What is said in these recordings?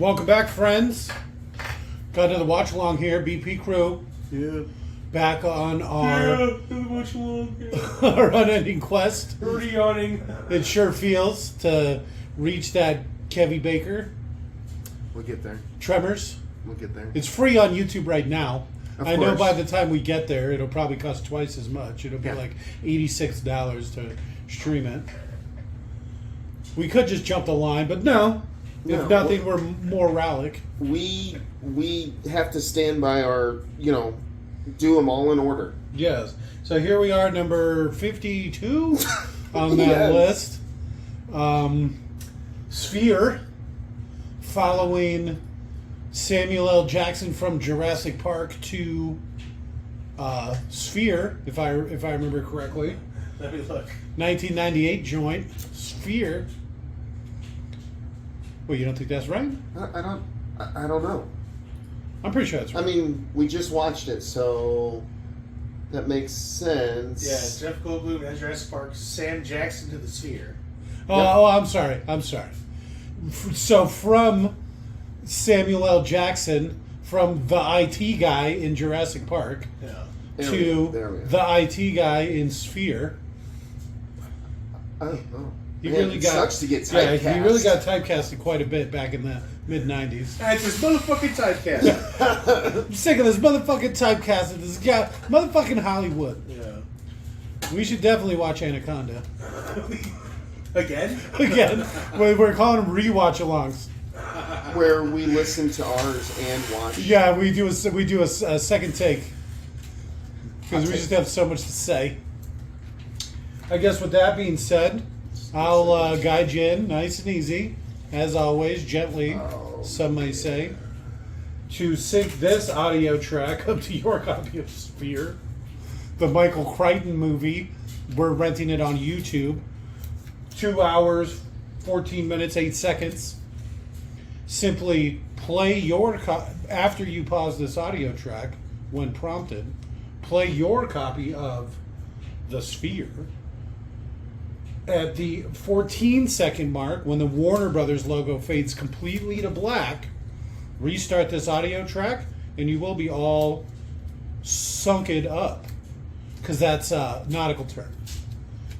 Welcome back, friends. Got another watch along here. BP crew. Yeah. Back on our Watch along. our unending quest. Already yawning. It sure feels to reach that Kevy Baker. We'll get there. Tremors. We'll get there. It's free on YouTube right now. Of I know course. by the time we get there, it'll probably cost twice as much. It'll be Yeah. like $86 to stream it. We could just jump the line, but no. If No. nothing, we're moralic. We have to stand by our, do them all in order. Yes. So here we are, number 52 on that Yes. list. Sphere, following Samuel L. Jackson from Jurassic Park to Sphere, if I remember correctly. Let me look. 1998 joint, Sphere. Well, you don't think that's right? I don't know. I'm pretty sure that's I right. mean, we just watched it, so that makes sense. Yeah, Jeff Goldblum as Jurassic Park, Sam Jackson to the Sphere. Oh, I'm sorry. So from Samuel L. Jackson, from the IT guy in Jurassic Park, Yeah. There we to go. the IT guy in Sphere. I don't know. He Man, really it got sucks to get typecast. Yeah, he really got typecasted quite a bit back in the mid '90s. That's this motherfucking typecast. I'm sick of this motherfucking typecasting. This guy, motherfucking Hollywood. Yeah. We should definitely watch Anaconda Again? again. We're calling them rewatch-alongs. where we listen to ours and watch. Yeah, we do a second take because we just have so much to say. I guess with that being said, I'll guide you in nice and easy, as always, gently, some may say, to sync this audio track up to your copy of Sphere, the Michael Crichton movie. We're renting it on YouTube. 2 hours, 14 minutes, 8 seconds. Simply play your after you pause this audio track, when prompted, play your copy of the Sphere. At the 14-second mark, when the Warner Brothers logo fades completely to black, restart this audio track, and you will be all sunked up, because that's a nautical term,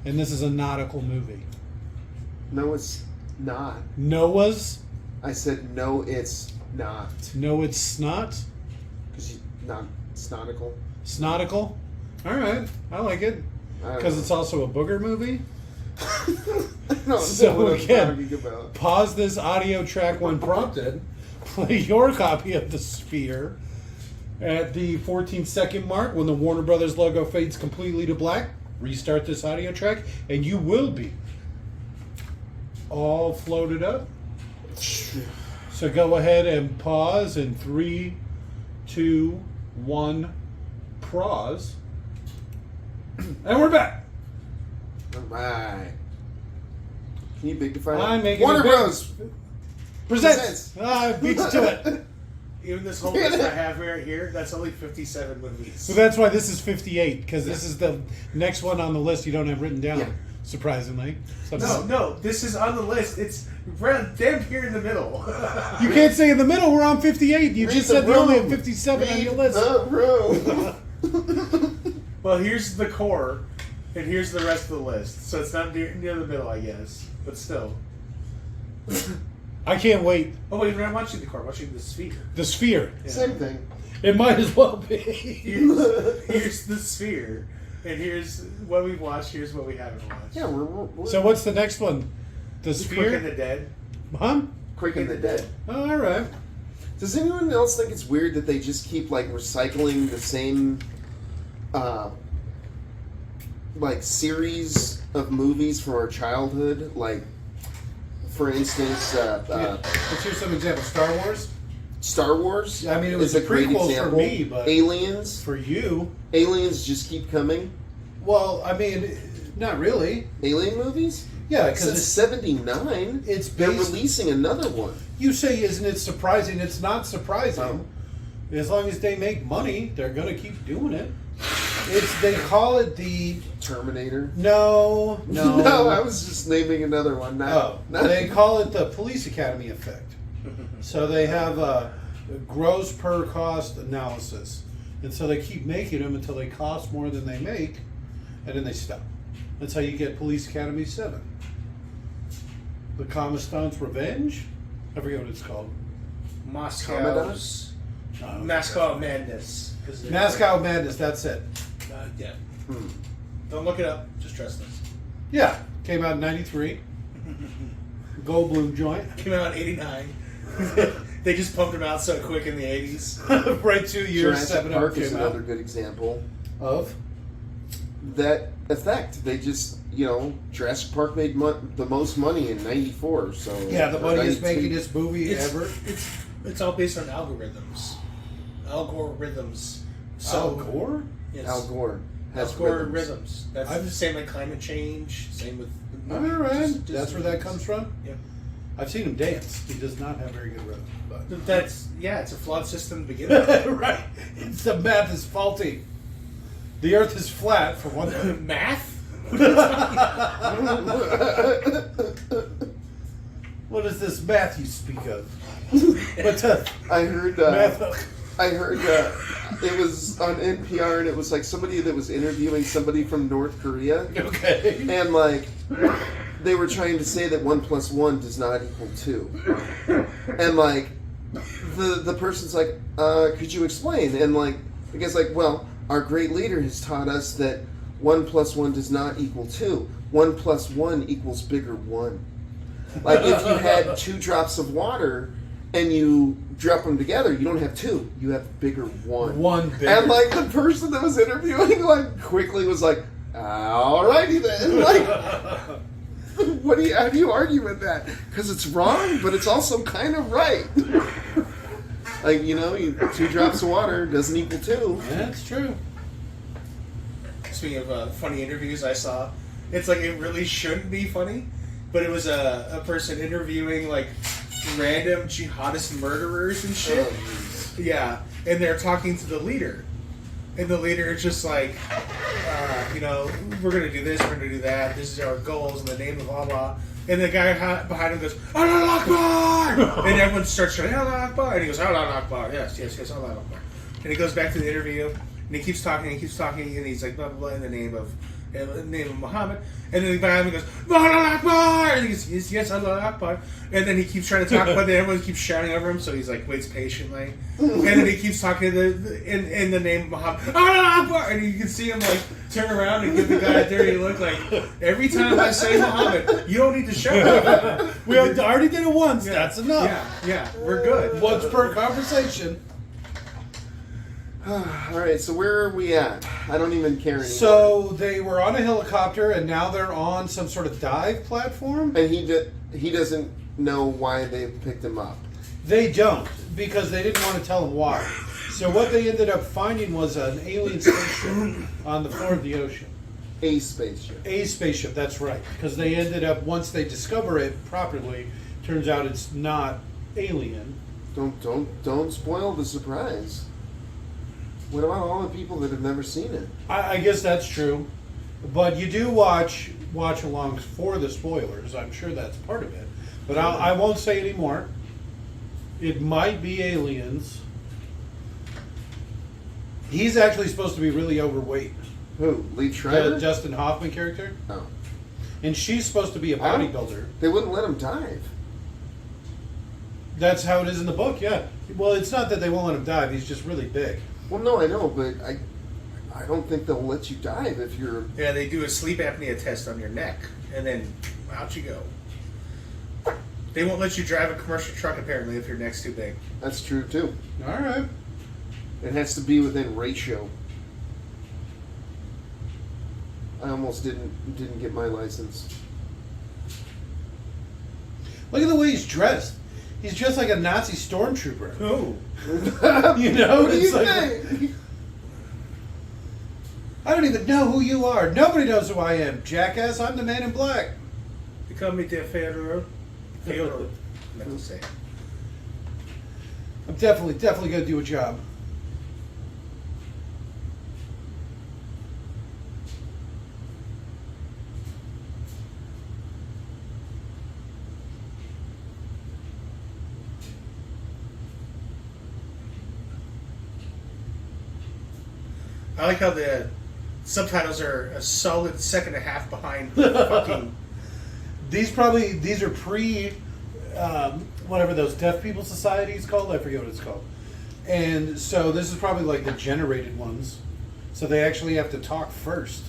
and this is a nautical movie. No, it's not. Noah's. I said no, it's not. No, it's not. Because not snotical. Snotical? All right. I like it. Because it's also a booger movie. No, So what I'm again, talking about. pause this audio track when prompted. Play your copy of the Sphere. At the 14-second mark, when the Warner Brothers logo fades completely to black, restart this audio track, and you will be all floated up. So go ahead and pause in 3, 2, 1, pause. And we're back. All right. Can you bignify I'm it? making Warner it big. Bros. Presents. Beats to it. Even this whole list I have right here, that's only 57 movies. So that's why this is 58, because this is the next one on the list you don't have written down, Yeah. surprisingly. No, this is on the list. It's right damn here in the middle. You can't say in the middle, we're on 58. You Read just the said we're only at room. 57 on Read your list. the room. Well, here's the core, and here's the rest of the list. So it's not near the middle, I guess. But still. I can't wait. Oh, wait, we're not watching the core. I'm watching the Sphere. The Sphere. Yeah. Same thing. It might as well be. Here's the Sphere. And here's what we've watched. Here's what we haven't watched. Yeah, we're So what's the next one? The Quick and Sphere? the Dead. Huh? Quick and the Dead. Oh, all right. Does anyone else think it's weird that they just keep recycling the same series of movies from our childhood? Like, for instance, Let's hear some examples. Star Wars? Star Wars. I mean, it was is the a great prequels for example. me, but- Aliens. For you? Aliens just keep coming. Well, I mean, not really. Alien movies. Yeah, because Since '79, it's they're based- releasing another one. you say, isn't it surprising? It's not surprising. Oh. As long as they make money, they're going to keep doing it. They call it the... Terminator. No. No, I was just naming another one. They call it the Police Academy effect. So they have a gross per cost analysis. And so they keep making them until they cost more than they make, and then they stop. That's how you get Police Academy 7. The Commostone's Revenge? I forget what it's called. Moscow's Moscow Madness. Moscow Madness, that's it. Yeah. Don't look it up. Just trust us. Yeah, came out in 93. Goldblum joint. Came out in 89. They just pumped them out so quick in the 80s. Right 2 years, Jurassic 7 Park came is out. another good example. Of? That effect. They just, Jurassic Park made the most money in 94, so... Yeah, the or moneyest 92. making this movie ever. It's all based on algorithms. Algorithms. So, Al Gore? Yes. Al Gore has Algorithms. rhythms. That's the same like climate change. Same with. All right, that's where that comes from? Yeah. I've seen him dance. He does not have very good rhythm. But. It's a flawed system to begin with. Right. It's the math is faulty. The earth is flat, for one thing. Math? What is this math you speak of? But I heard. math. I heard it was on NPR, and it was like somebody that was interviewing somebody from North Korea, Okay. and like they were trying to say that 1 + 1 does not equal 2, and like the person's like, could you explain? And like the guy's like, well, our great leader has taught us that 1 + 1 does not equal 2. 1 + 1 equals bigger 1. Like if you had 2 drops of water and you drop them together, you don't have 2. You have bigger 1. One bigger. And like the person that was interviewing, like quickly was like, "Alrighty then." Like, how do you argue with that? Because it's wrong, but it's also kind of right. Like 2 drops of water doesn't equal 2. That's true. Speaking of funny interviews I saw, it's like it really shouldn't be funny, but it was a person interviewing like random jihadist murderers and shit. Oh, Yeah, and they're talking to the leader, and the leader is just like, we're gonna do this, we're gonna do that. This is our goals in the name of Allah. And the guy behind him goes, Allah Akbar! And everyone starts shouting, Allah Akbar! And he goes, Allah Akbar! Yes, Allah Akbar. And he goes back to the interview, and he keeps talking, and he's like, blah, blah, blah, in the name of Muhammad. And then the guy goes, Allah Akbar! And he goes, yes, Allah Akbar. And then he keeps trying to talk, but then everyone keeps shouting over him, so he's like, waits patiently. And then he keeps talking in the name of Muhammad, Allah Akbar! And you can see him like turn around and give the guy a dirty look like, every time I say Muhammad, you don't need to shout. We already did it once. Yeah. That's enough. Yeah, we're good. Once per conversation. All right, so where are we at? I don't even care anymore. So they were on a helicopter, and now they're on some sort of dive platform. And he doesn't know why they picked him up. They don't, because they didn't want to tell him why. So what they ended up finding was an alien spaceship on the floor of the ocean. A spaceship. A spaceship, that's right. Because they ended up, once they discover it properly, turns out it's not alien. Don't spoil the surprise. What about all the people that have never seen it? I guess that's true. But you do watch alongs for the spoilers. I'm sure that's part of it. But I won't say any more. It might be aliens. He's actually supposed to be really overweight. Who? Liev Schreiber? The Dustin Hoffman character. Oh. And she's supposed to be a bodybuilder. They wouldn't let him dive. That's how it is in the book, yeah. Well, it's not that they won't let him dive. He's just really big. Well, no, I know, but I don't think they'll let you dive if you're... Yeah, they do a sleep apnea test on your neck, and then out you go. They won't let you drive a commercial truck, apparently, if your neck's too big. That's true, too. All right. It has to be within ratio. I almost didn't get my license. Look at the way he's dressed. He's dressed like a Nazi stormtrooper. Oh. You know? What do you It's like, think? I don't even know who you are. Nobody knows who I am. Jackass, I'm the man in black. You call me the Federer. Federer. Meant to say. I'm definitely going to do a job. I like how the subtitles are a solid second and a half behind the fucking. These are pre, whatever those deaf people societies called. I forget what it's called. And so this is probably like the generated ones. So they actually have to talk first.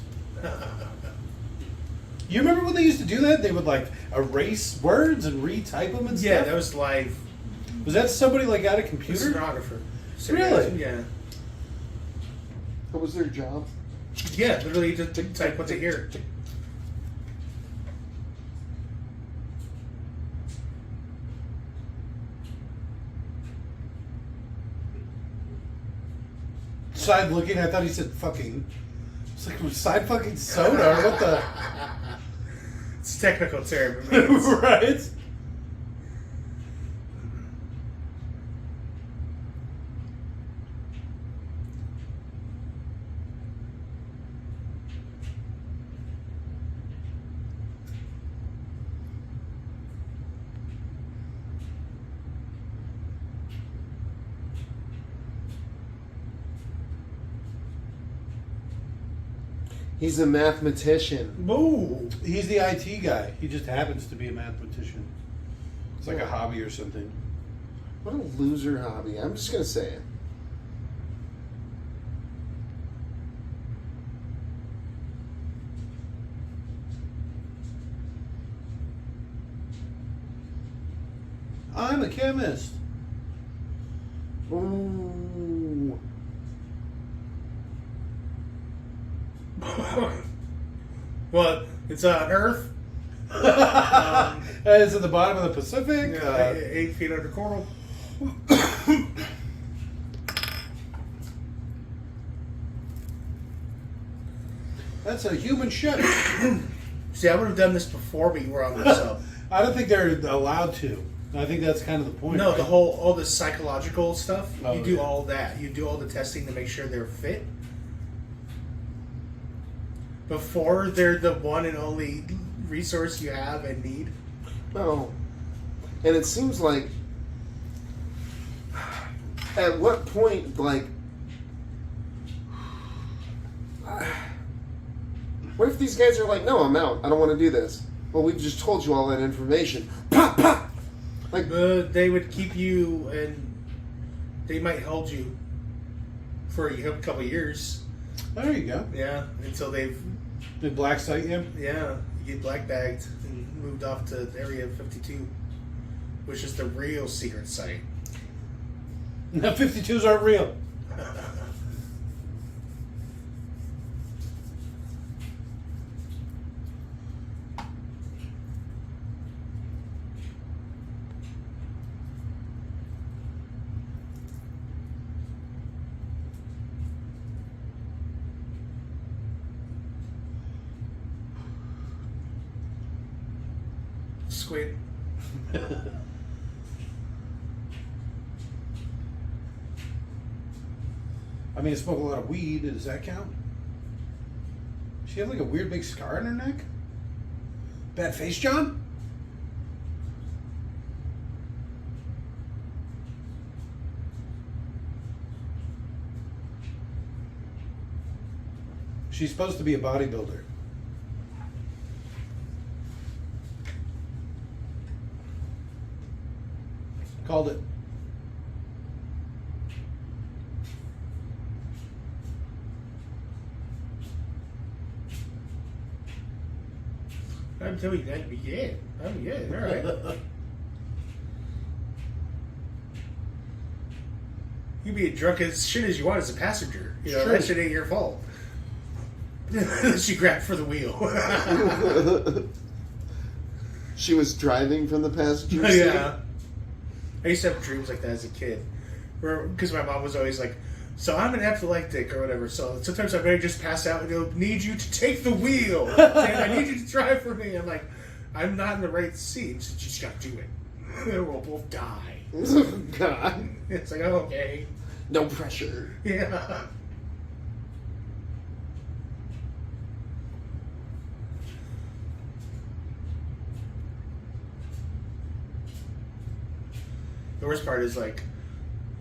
You remember when they used to do that? They would like erase words and retype them and stuff? Yeah, that was live. Was that somebody like at a computer? Stenographer. Really? Yeah. What was their job? Yeah, literally just type what's it here. Side looking, I thought he said fucking. It's like side fucking soda or what the. It's a technical term. It means- Right? He's a mathematician. Boo! He's the IT guy. He just happens to be a mathematician. It's like a hobby or something. What a loser hobby. I'm just gonna say it. I'm a chemist. Ooh. Well, it's on Earth. It's at the bottom of the Pacific. 8 feet under coral. That's a human ship. See, I would have done this before we were on the sub. I don't think they're allowed to. I think that's kind of the point. No, right? all the psychological stuff. Oh, You do yeah. all that. You do all the testing to make sure they're fit. Before they're the one and only resource you have and need. No. And it seems like at what point, like, what if these guys are like, no, I'm out. I don't want to do this. Well, we've just told you all that information. Pop, pop. Like, They would keep you and they might hold you for a couple of years. There you go. Yeah, until they've The black site, yeah. you get black bagged and moved off to Area 52, which is the real secret site. No, 52s aren't real. Squid. I mean, I smoke a lot of weed. Does that count? She have like a weird big scar on her neck? Bad face, John? She's supposed to be a bodybuilder. Called it. I'm telling you, that'd be good. Oh yeah, all right. You can be as drunk as shit as you want as a passenger. You know, True. that shit ain't your fault. She grabbed for the wheel. she was driving from the passenger seat. Yeah. I used to have dreams like that as a kid. Because my mom was always like, so I'm an epileptic or whatever, so sometimes I may just pass out and go, need you to take the wheel. And I need you to drive for me. I'm like, I'm not in the right seat. So you just gotta do it. Or we'll both die. God. It's like, oh, okay. No pressure. Yeah. The worst part is like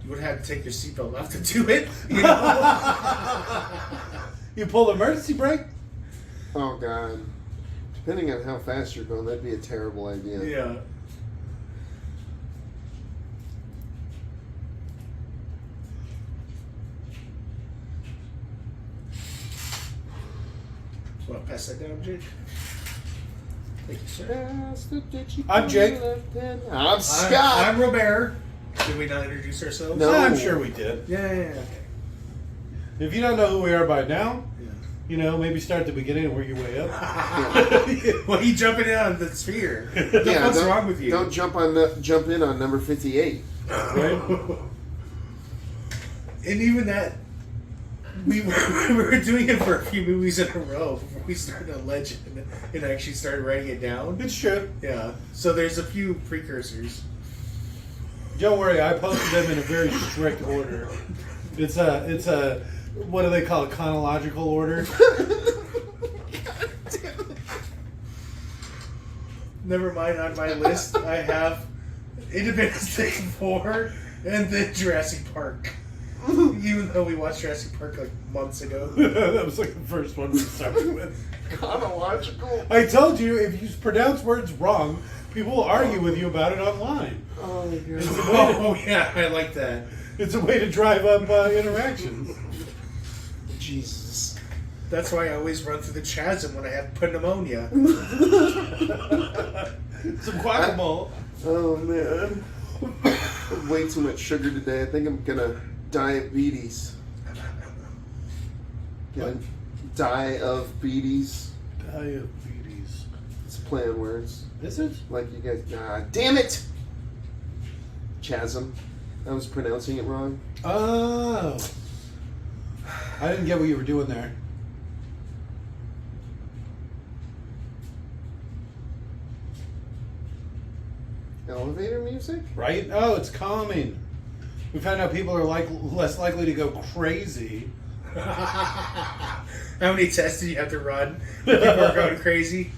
You would have to take your seatbelt off to do it. You know? You pull the emergency brake? Oh God. Depending on how fast you're going, that'd be a terrible idea. Yeah. Want to pass that down, Jake? Thank you, sir. I'm Jake. I'm Scott. I'm Robert. Did we not introduce ourselves? No. I'm sure we did. Yeah. Okay. If you don't know who we are by now, Yeah. you know, maybe start at the beginning and work your way up. Well, you jumping in on the sphere. Yeah, What's wrong with you? Don't jump in on number 58. Right? And even that, we were doing it for a few movies in a row before we started on Legend and actually started writing it down. It's true. Yeah. So there's a few precursors. Don't worry, I posted them in a very strict order. It's a what do they call it? Chronological order. Never mind, on my list I have Independence Day 4 and then Jurassic Park. Even though we watched Jurassic Park like months ago. That was like the first one we started with. Chronological. I told you, if you pronounce words wrong, people will argue with you about it online. Oh my God. Oh yeah, I like that. It's a way to drive up interactions. Jesus. That's why I always run through the chasm when I have pneumonia. Some guacamole. Oh man. Way too much sugar today. I think I'm gonna diabetes. Gonna die of beaties. Diabetes. It's a play on words. Is it? Like you guys. Damn it! Chasm. I was pronouncing it wrong. Oh. I didn't get what you were doing there. Elevator music? Right? Oh, it's calming. We found out people are less likely to go crazy. How many tests do you have to run? People are going crazy.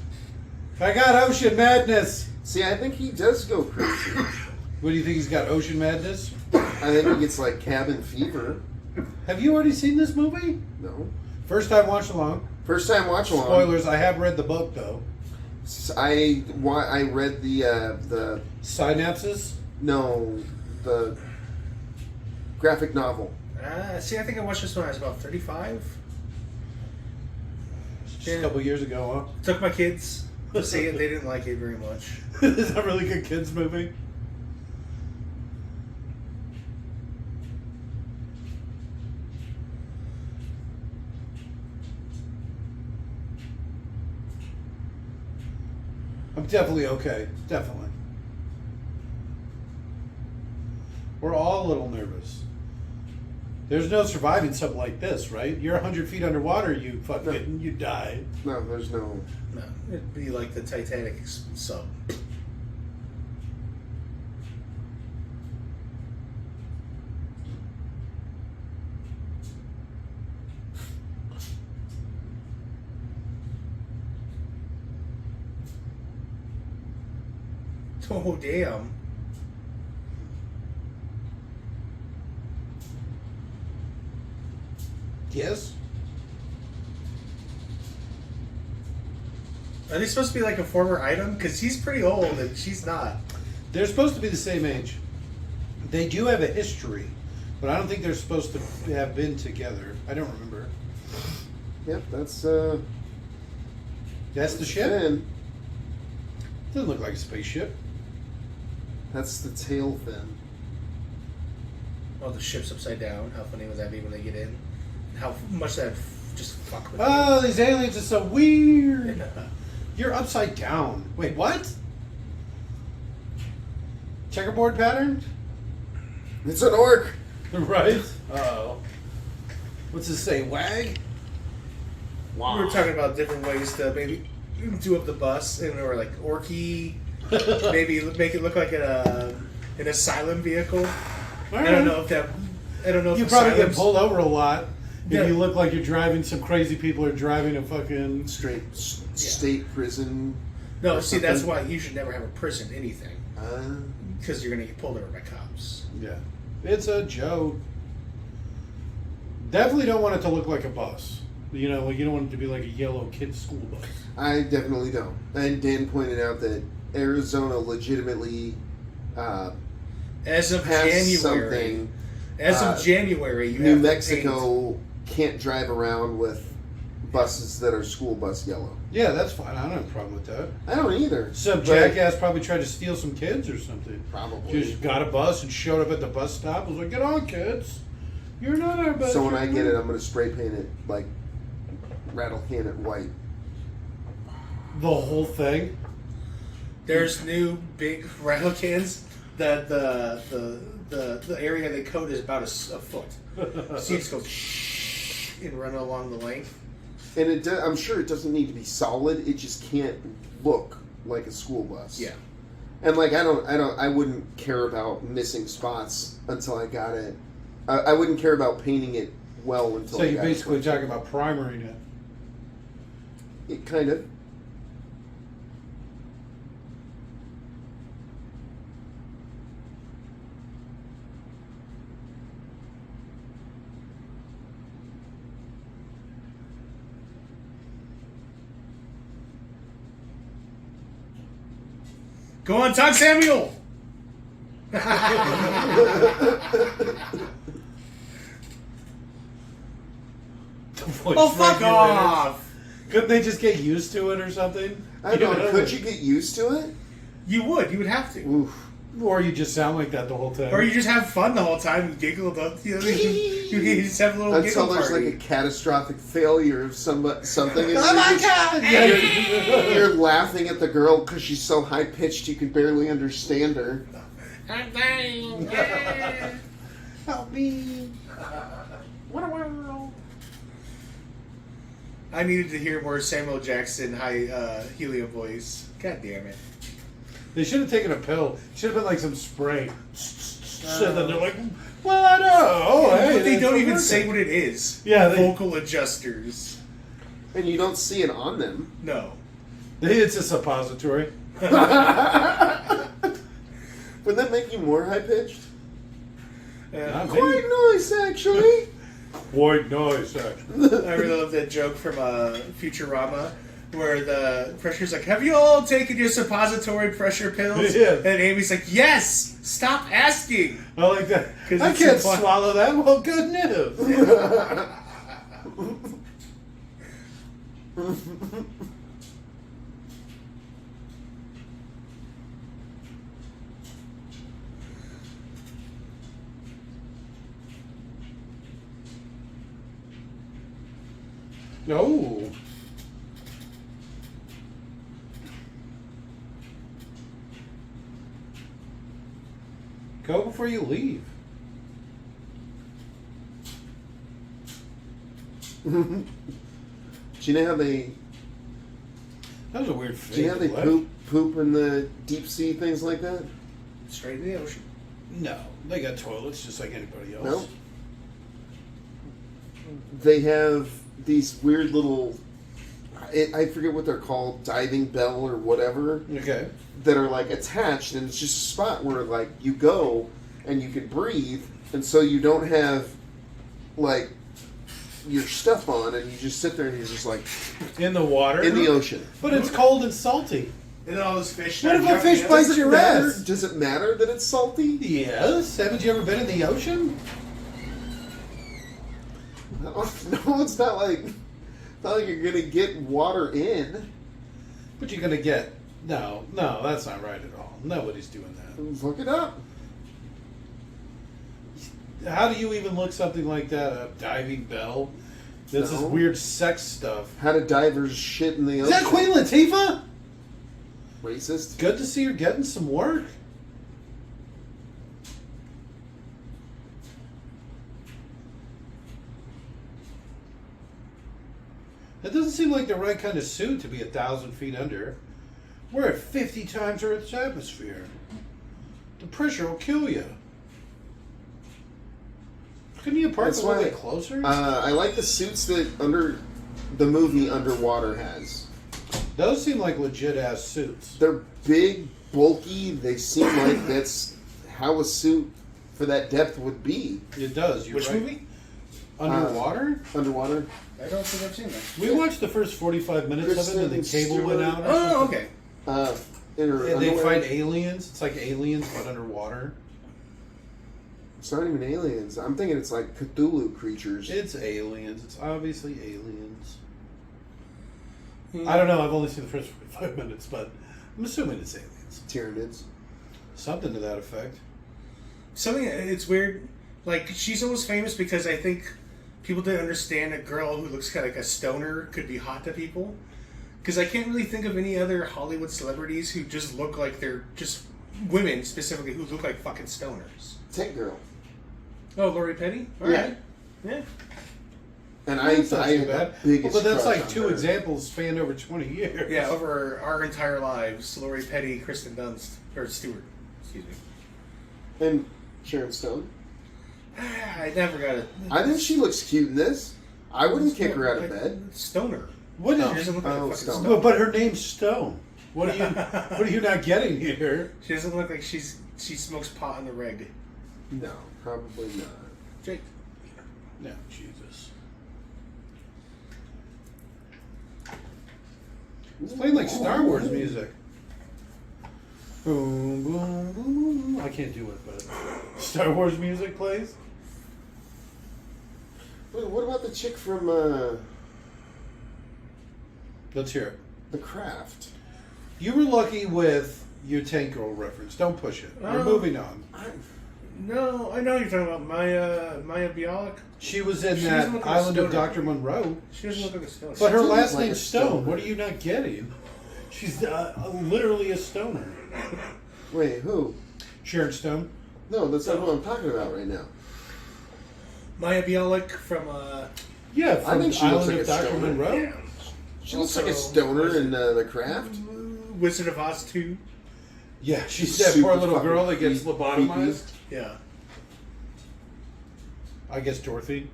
I got ocean madness. See, I think he does go crazy. What do you think he's got? Ocean madness? I think he gets like cabin fever. Have you already seen this movie? No. First time watch along. First time watch along. Spoilers, I have read the book though. I read the Synapses? no, the graphic novel. See, I think I watched this when I was about 35. Just a couple years ago, Took my kids to see it. They didn't like it very much. huh? Is that a really good kids movie? I'm definitely okay. Definitely. We're all a little nervous. There's no surviving something like this, right? You're 100 feet underwater, you fucking, you die. No, there's no. No, it'd be like the Titanic sub. Oh, damn. Yes? Are they supposed to be like a former item? Because he's pretty old and she's not. They're supposed to be the same age. They do have a history, but I don't think they're supposed to have been together. I don't remember. Yep, that's That's the ship? fin. Doesn't look like a spaceship. That's the tail fin. Oh, the ship's upside down. How funny would that be when they get in? How much that just fuck with Oh, these aliens are so weird. you. You're upside down. Wait, what? Checkerboard pattern? It's an orc. Right? Oh. What's this say? Wag? We were talking about different ways to maybe do up the bus, and or like orky, maybe make it look like an asylum vehicle. I don't know if that. I don't know if You probably get asylums- pulled over a lot if Yeah. you look like you're driving. Some crazy people are driving a fucking. Straight state prison. No, or see, that's something. why you should never have a prison anything, because you're gonna get pulled over by cops. Yeah. It's a joke. Definitely don't want it to look like a bus. You know, you don't want it to be like a yellow kid school bus. I definitely don't. And Dan pointed out that Arizona legitimately As of has January. something. As of January, you New have to Mexico can't drive around with buses that are school bus yellow. Yeah, that's fine. I don't have a problem with that. I don't either. Some But- jackass probably tried to steal some kids or something. Probably. Just got a bus and showed up at the bus stop. Was like, "Get on, kids! You're not our bus." So when I get it, I'm going to spray paint it like rattle can it white. the whole thing. There's new big rattle cans that the area they coat is about a foot. So you just go and run along the length. And I'm sure it doesn't need to be solid. It just can't look like a school bus. Yeah. And like I wouldn't care about missing spots until I got it. I wouldn't care about painting it well until. So I you're got basically talking about primering it. it kind of. Go on, talk, Samuel. Oh, fuck off! Couldn't they just get used to it or something? I don't know. Could you get used to it? You would have to. Oof. Or you just sound like that the whole time. Or you just have fun the whole time and giggle about you just have a little Until giggle there's party. like a catastrophic failure of something. And Oh my God! You're laughing at the girl because she's so high pitched you can barely understand her. I'm dying. Help me! I needed to hear more Samuel Jackson high helium voice. God damn it. They should have taken a pill. Should have been like some spray. So then they're like, well, I know. Hey, But they don't even working. say what it is. Yeah, they- Vocal adjusters. And you don't see it on them. No. It's a suppository. Would that make you more high pitched? Not me. Quite nice, actually. Quite nice, actually. I really love that joke from Futurama where the pressure's like, have you all taken your suppository pressure pills? Yeah. And Amy's like, yes! Stop asking! I like that. 'Cause I it's can't so fun. swallow that. Well, good news. No. Go before you leave. Do you know how they? That was a weird Do you know how they fake poop in the deep sea, things like that? Straight in the ocean. No, they got toilets just like anybody else. No. They have these weird little. I forget what they're called, diving bell or whatever. Okay. That are like attached, and it's just a spot where like you go and you can breathe, and so you don't have like your stuff on, and you just sit there and you're just like In the water. in the ocean. But it's cold and salty. And then all those fish. What start if a fish jumping in. bites your Matter? ass? Does it matter that it's salty? Yes. Haven't you ever been in the ocean? No, it's not like you're gonna get water in. But you're gonna get no, that's not right at all. Nobody's doing that. Look it up. How do you even look something like that up? Diving bell? This is No. weird sex stuff. How do divers shit in the Is ocean? that Queen Latifah? Racist? Good to see her getting some work. That doesn't seem like the right kind of suit to be 1,000 feet under. We're at 50 times Earth's atmosphere. The pressure will kill you. Couldn't you park That's a little why- bit closer? I like the suits that the movie Underwater has. Those seem like legit ass suits. They're big, bulky. They seem like that's how a suit for that depth would be. It does. You're Which right. movie? Underwater? Underwater. I don't think I've seen that. We watched the first 45 minutes of it, and the Kristen cable went Stewart. out. Or Oh, something. okay. And they fight aliens. It's like aliens, but underwater. It's not even aliens. I'm thinking it's like Cthulhu creatures. It's aliens. It's obviously aliens. Hmm. I don't know. I've only seen the first 45 minutes, but I'm assuming it's aliens. Tyranids. Something to that effect. Something, it's weird. Like, she's almost famous because I think people didn't understand a girl who looks kind of like a stoner could be hot to people. Because I can't really think of any other Hollywood celebrities who just look like they're just women specifically who look like fucking stoners. Tank Girl. Oh, Lori Petty? All Yeah. right. Yeah. And That's not I too bad. biggest But that's crush like on two her. examples spanned over 20 years. Yeah, over our entire lives, Lori Petty, Kristen Dunst, or Stewart, excuse me. And Sharon Stone. I never got it. I think she looks cute in this. I wouldn't kick her out of bed. Stoner. What She is? doesn't look like a fucking Stone. stoner. But her name's Stone. What are you not getting here? She doesn't look like she smokes pot in the reg. No, probably not. Jake. No, Jesus. It's playing like Star Wars music. Boom, boom, boom. I can't do it, but Star Wars music plays. Wait, what about the chick from Let's hear it. The Craft? You were lucky with your Tank Girl reference. Don't push it. We're Oh. moving on. No, I know what you're talking about. Maya Bialik. She was in She that doesn't look like a Island of stoner. Dr. Monroe. She doesn't look like a stoner. But her does last look like name's a Stone. stoner. What are you not getting? She's literally a stoner. Wait, who? Sharon Stone. No, that's not who I'm talking about right now. Maya Bialik from Yeah, I from think she looks Island like of a Dr. stoner. Monroe. She looks like a Also, stoner in The Craft. Wizard of Oz 2. Yeah, she's She's that super poor little fucking girl that gets creepy. lobotomized. Yeah. I guess Dorothy.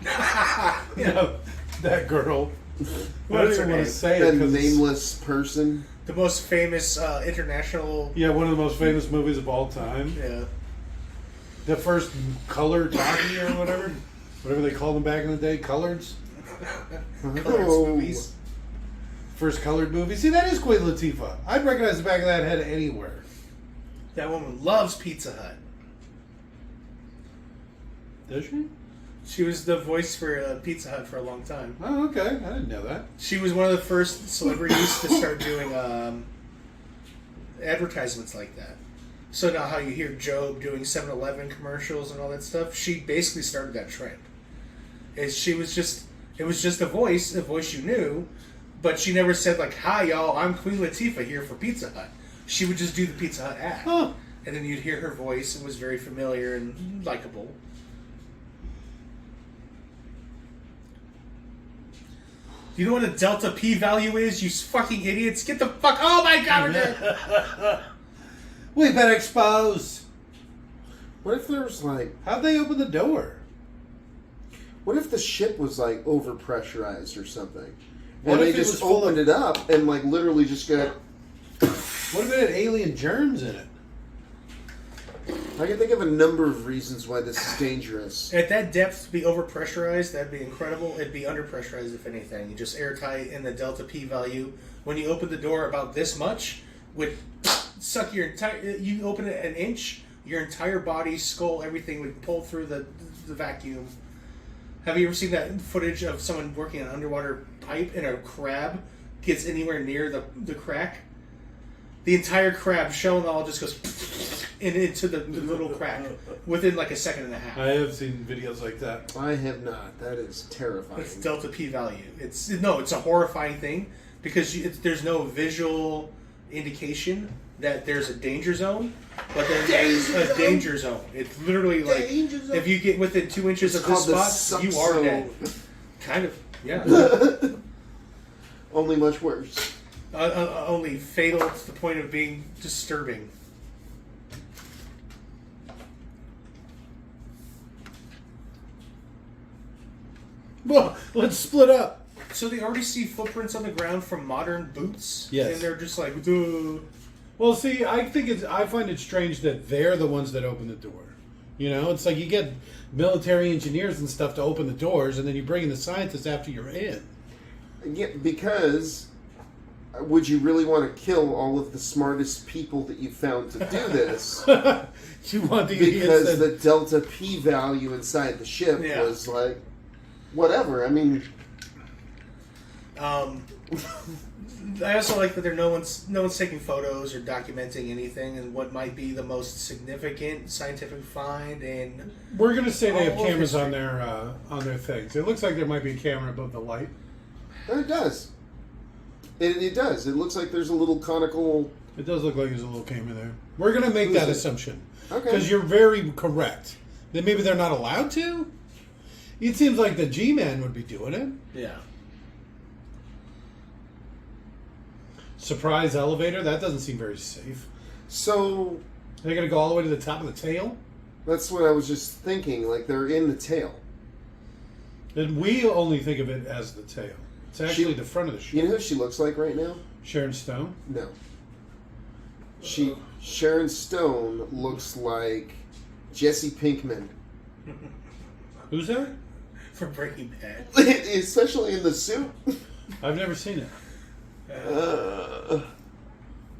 Yeah. No, that girl. I What's don't her even want name? to say it That 'cause it's- nameless person. The most famous international. Yeah, one of the most famous movies of all time. Yeah. The first color talkie or whatever they called them back in the day, coloreds. Colors Oh. movies. First colored movie. See, that is Queen Latifah. I'd recognize the back of that head anywhere. That woman loves Pizza Hut. Does she? She was the voice for Pizza Hut for a long time. Oh, okay. I didn't know that. She was one of the first celebrities to start doing advertisements like that. So now how you hear Job doing 7-Eleven commercials and all that stuff, she basically started that trend. It was just a voice you knew, but she never said like, "Hi y'all, I'm Queen Latifah here for Pizza Hut." She would just do the Pizza Hut ad. Huh. And then you'd hear her voice. It was very familiar and likable. You know what a delta P value is, you fucking idiots? Get the fuck... Oh my god, we're dead. We better expose. What if there was like? How'd they open the door? What if the ship was like overpressurized or something? What And they if it was just full opened of- it up and like literally just got. What if it had alien germs in it? I can think of a number of reasons why this is dangerous. At that depth, to be overpressurized, that'd be incredible. It'd be underpressurized, if anything. You just airtight in the delta P value. When you open the door about this much, would suck your entire... You open it an inch, your entire body, skull, everything would pull through the vacuum. Have you ever seen that footage of someone working an underwater pipe and a crab gets anywhere near the crack? The entire crab, shell and all, just goes into the little crack within like a second and a half. I have seen videos like that. I have not. That is terrifying. It's delta P value. It's a horrifying thing because there's no visual indication that there's a danger zone, but there's a danger zone. It's literally like Danger zone. if you get within 2 inches It's of this called the spot, you suck are zone. dead. Kind of, yeah. Only much worse. Only fatal to the point of being disturbing. Well, let's split up. So they already see footprints on the ground from modern boots? Yes. And they're just like, duh. Well, see, I find it strange that they're the ones that open the door. You know, it's like you get military engineers and stuff to open the doors, and then you bring in the scientists after you're in. Yeah, because would you really want to kill all of the smartest people that you found to do this? You want the Because idiots the delta P value inside the ship was like, whatever. I mean, I also like that no one's taking photos or documenting anything, and what might be the most significant scientific find. And we're gonna say they have all of cameras history. on their things. It looks like there might be a camera above the light. it does. It does. It looks like there's a little conical. It does look like there's a little camera there. We're gonna make Who's that it? assumption Okay. because you're very correct. That maybe they're not allowed to. It seems like the G-Man would be doing it. Yeah. Surprise elevator. That doesn't seem very safe. So They're gonna go all the way to the top of the tail. that's what I was just thinking. Like they're in the tail. And we only think of it as the tail. It's actually the front of the ship. You know who she looks like right now? Sharon Stone. No. Sharon Stone looks like Jesse Pinkman, Who's that? For Breaking Bad. especially in the suit. I've never seen it.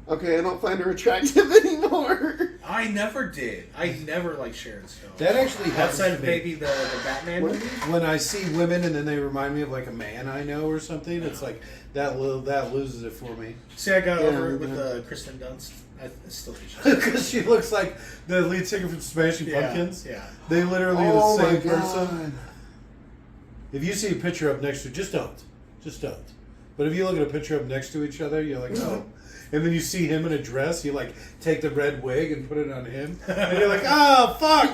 Okay, I don't find her attractive anymore. I never did. I never liked Sharon Stone. That actually happens Outside to of me. maybe the Batman movie. When I see women and then they remind me of like a man I know or something, it's like that loses it for me. See, I got Yeah, over it with yeah. Kristen Dunst. I still think she's Because she looks like the lead singer from Smashing Pumpkins. Yeah. They literally are Oh the my same person. God. If you see a picture up next to just don't. But if you look at a picture up next to each other, you're like, oh. And then you see him in a dress, you like take the red wig and put it on him. And you're like, oh, fuck!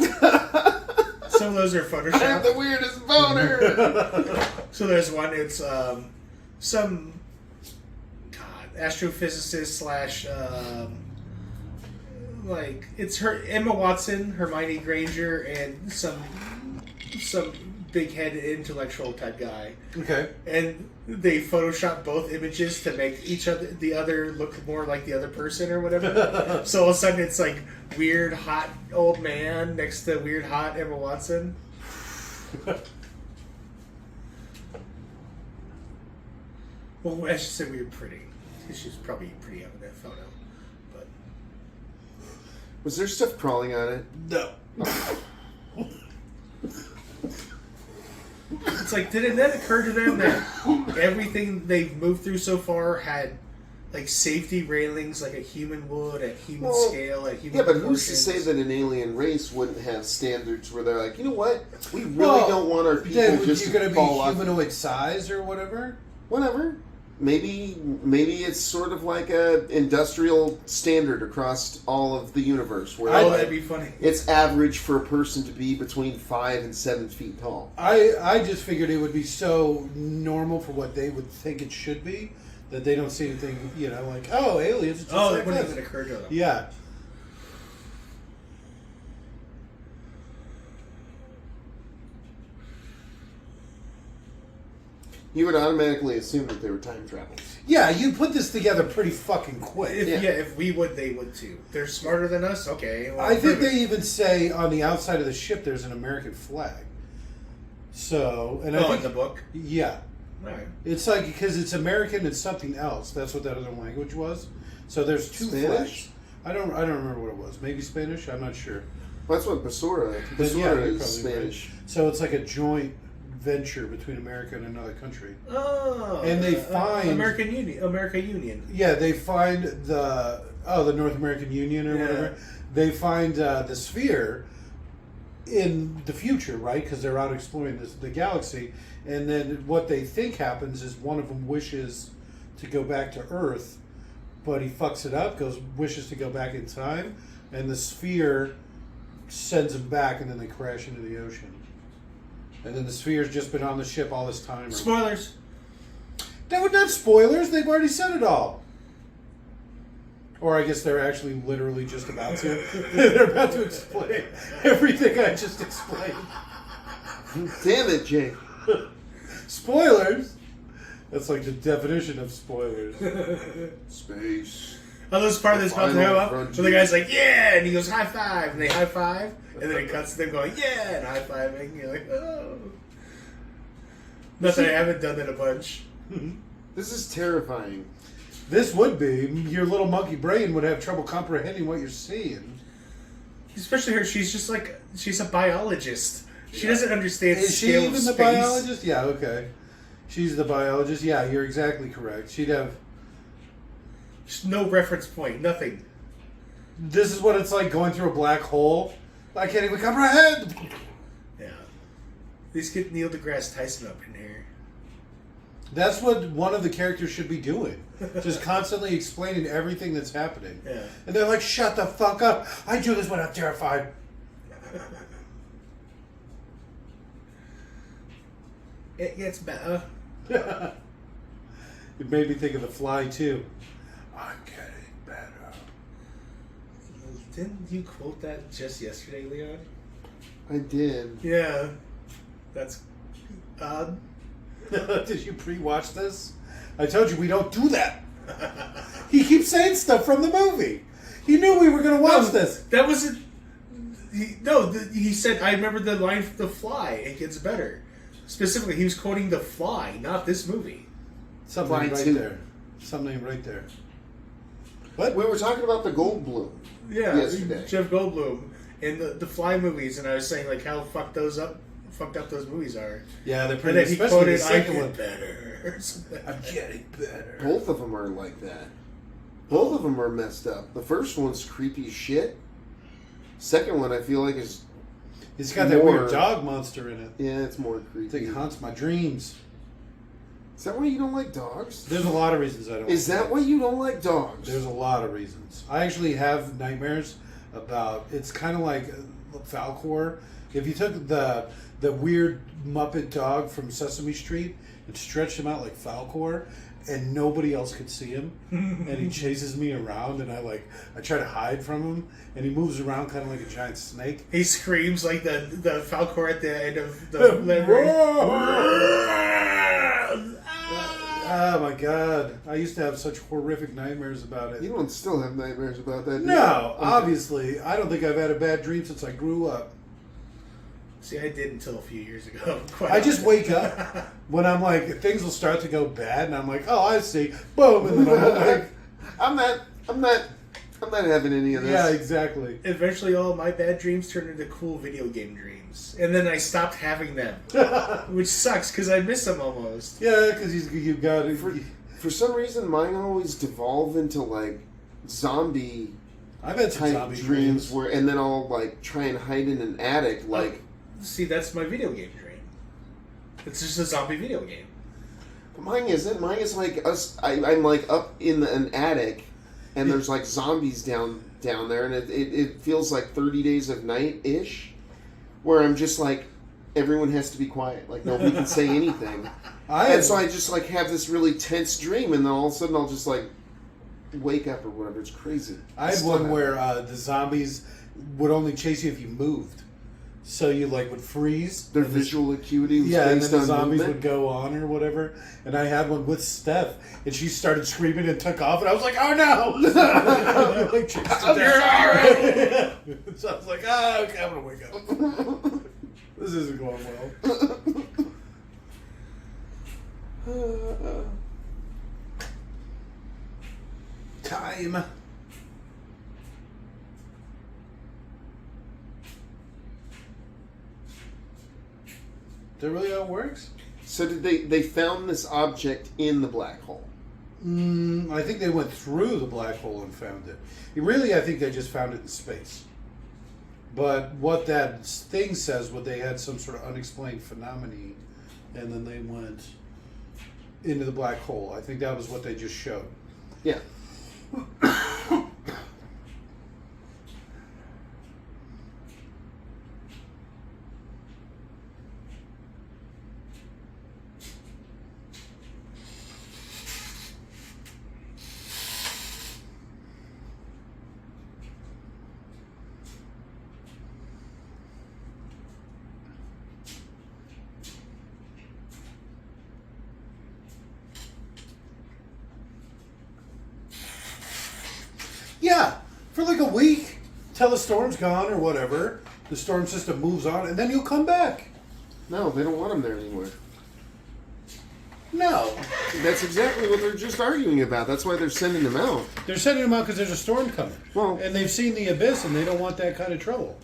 Some of those are I have the Photoshop. weirdest boner. So there's one, it's some astrophysicist slash like it's her Emma Watson, Hermione Granger, and some big-headed intellectual type guy. Okay. And they Photoshop both images to make the other look more like the other person or whatever. So all of a sudden it's like weird hot old man next to weird hot Emma Watson. Well, I should say weird pretty. She's probably pretty out in that photo. But Was there stuff crawling on it? No. it's like, did it then occur to them that everything they've moved through so far had like safety railings like a human would at human scale, at human Yeah, but who's to proportions? say that an alien race wouldn't have standards where they're like, you know what? We really don't want our people Then just you're to going to fall be off. humanoid size or whatever? Whatever. Maybe it's sort of like a industrial standard across all of the universe, where Oh, like, that'd be funny. it's average for a person to be between 5 and 7 feet tall. I just figured it would be so normal for what they would think it should be that they don't see anything, you know, like, oh, aliens. It's just Oh, like it wouldn't this. even occur to them. Yeah. You would automatically assume that they were time travelers. Yeah, you put this together pretty fucking quick. If we would, they would too. They're smarter than us. Okay. Well, I think prove it. they even say on the outside of the ship there's an American flag. So, and I Oh, think in the book. yeah, Right. it's like because it's American and something else. That's what that other language was. So there's two Spanish? flags. I don't remember what it was. Maybe Spanish. I'm not sure. That's what Basura. But yeah, Basura you're is probably right. Spanish. So it's like a joint venture between America and another country. Oh. And they find- America Union. Yeah, they find the North American Union or Yeah. whatever. They find the sphere in the future, right? Because they're out exploring the galaxy, and then what they think happens is one of them wishes to go back to Earth, but he fucks it up, wishes to go back in time, and the sphere sends him back, and then they crash into the ocean. And then the sphere's just been on the ship all this time. Spoilers. That were not spoilers. They've already said it all. Or I guess they're actually literally just about to. They're about to explain everything I just explained. Damn it, Jake. Spoilers? That's like the definition of spoilers. Space. Oh, this part that's about to Final go up, frontier. so the guy's like, yeah, and he goes, high five, and they high five, and then it cuts to them going, yeah, and high fiving, and you're like, oh. Not that I haven't done that a bunch. This is terrifying. This would be. Your little monkey brain would have trouble comprehending what you're seeing. Especially her, she's just like, she's a biologist. She doesn't understand Is she scale even of the space. biologist? Yeah, okay. She's the biologist. Yeah, you're exactly correct. She'd have... Just no reference point, nothing. This is what it's like going through a black hole. I can't even comprehend. Yeah. These get Neil deGrasse Tyson up in here. That's what one of the characters should be doing. Just constantly explaining everything that's happening. Yeah. And they're like, shut the fuck up. I do this when I'm terrified. It gets better. It made me think of The Fly, too. I'm getting better. Didn't you quote that just yesterday, Leon? I did. Yeah. That's odd. Did you pre-watch this? I told you we don't do that. He keeps saying stuff from the movie. He knew we were going to watch this. That wasn't... He said, I remember the line from The Fly, it gets better. Specifically, he was quoting The Fly, not this movie. Something Fly right 2. there. Something right there. What? We were talking about the Goldblum yesterday. Jeff Goldblum in the Fly movies, and I was saying like how fucked up those movies are. Yeah, they're And pretty. then he Especially quoted, the "I second get one. better." Or something. I'm getting better. Both of them are like that. Both of them are messed up. The first one's creepy as shit. Second one, I feel like is He's got that more- weird dog monster in it. yeah, it's more I creepy. think it haunts my dreams. Is that why you don't like dogs? There's a lot of reasons I don't. Is that why you don't like dogs? There's a lot of reasons. I actually have nightmares about. It's kind of like Falcor. If you took the weird Muppet dog from Sesame Street and stretched him out like Falcor, and nobody else could see him, and he chases me around, and I try to hide from him, and he moves around kind of like a giant snake. He screams like the Falcor at the end of the Oh my god! I used to have such horrific nightmares about it. You don't still have nightmares about that, do you? No, obviously, I don't think I've had a bad dream since I grew up. See, I did until a few years ago. Quite I just honestly. wake up when I'm like, things will start to go bad, and I'm like, oh, I see, boom, and then I'm like, I'm not having any of this. yeah, exactly. Eventually, all my bad dreams turned into cool video game dreams, and then I stopped having them, which sucks because I miss them almost. Yeah, because you got it. For some reason, mine always devolve into like zombie I've had some type zombie dreams where, and then I'll like try and hide in an attic, like. See, that's my video game dream. It's just a zombie video game. Mine isn't. Mine is like us. I'm like up in an attic, and there's like zombies down there, and it feels like 30 Days of Night ish, where I'm just like everyone has to be quiet, like nobody can say anything, and so I just like have this really tense dream, and then all of a sudden I'll just like wake up or whatever. It's crazy. I had one where the zombies would only chase you if you moved. So you like would freeze. Their visual acuity was Yeah, and based then the on zombies movement. would go on or whatever. And I had one with Steph, and she started screaming and took off, and I was like, "Oh no!" Like, chased her down. So I was like, "Ah, okay, I'm gonna wake up. This isn't going well." Time. Is that really how it works? So did they found this object in the black hole? I think they went through the black hole and found it. Really, I think they just found it in space. But what that thing says, what they had some sort of unexplained phenomenon, and then they went into the black hole. I think that was what they just showed. Yeah. for like a week till the storm's gone or whatever. The storm system moves on, and then you'll come back. No, they don't want them there anymore. No, That's exactly what they're just arguing about. That's why they're sending them out. they're sending them out because there's a storm coming. Well- and they've seen the abyss, and they don't want that kind of trouble.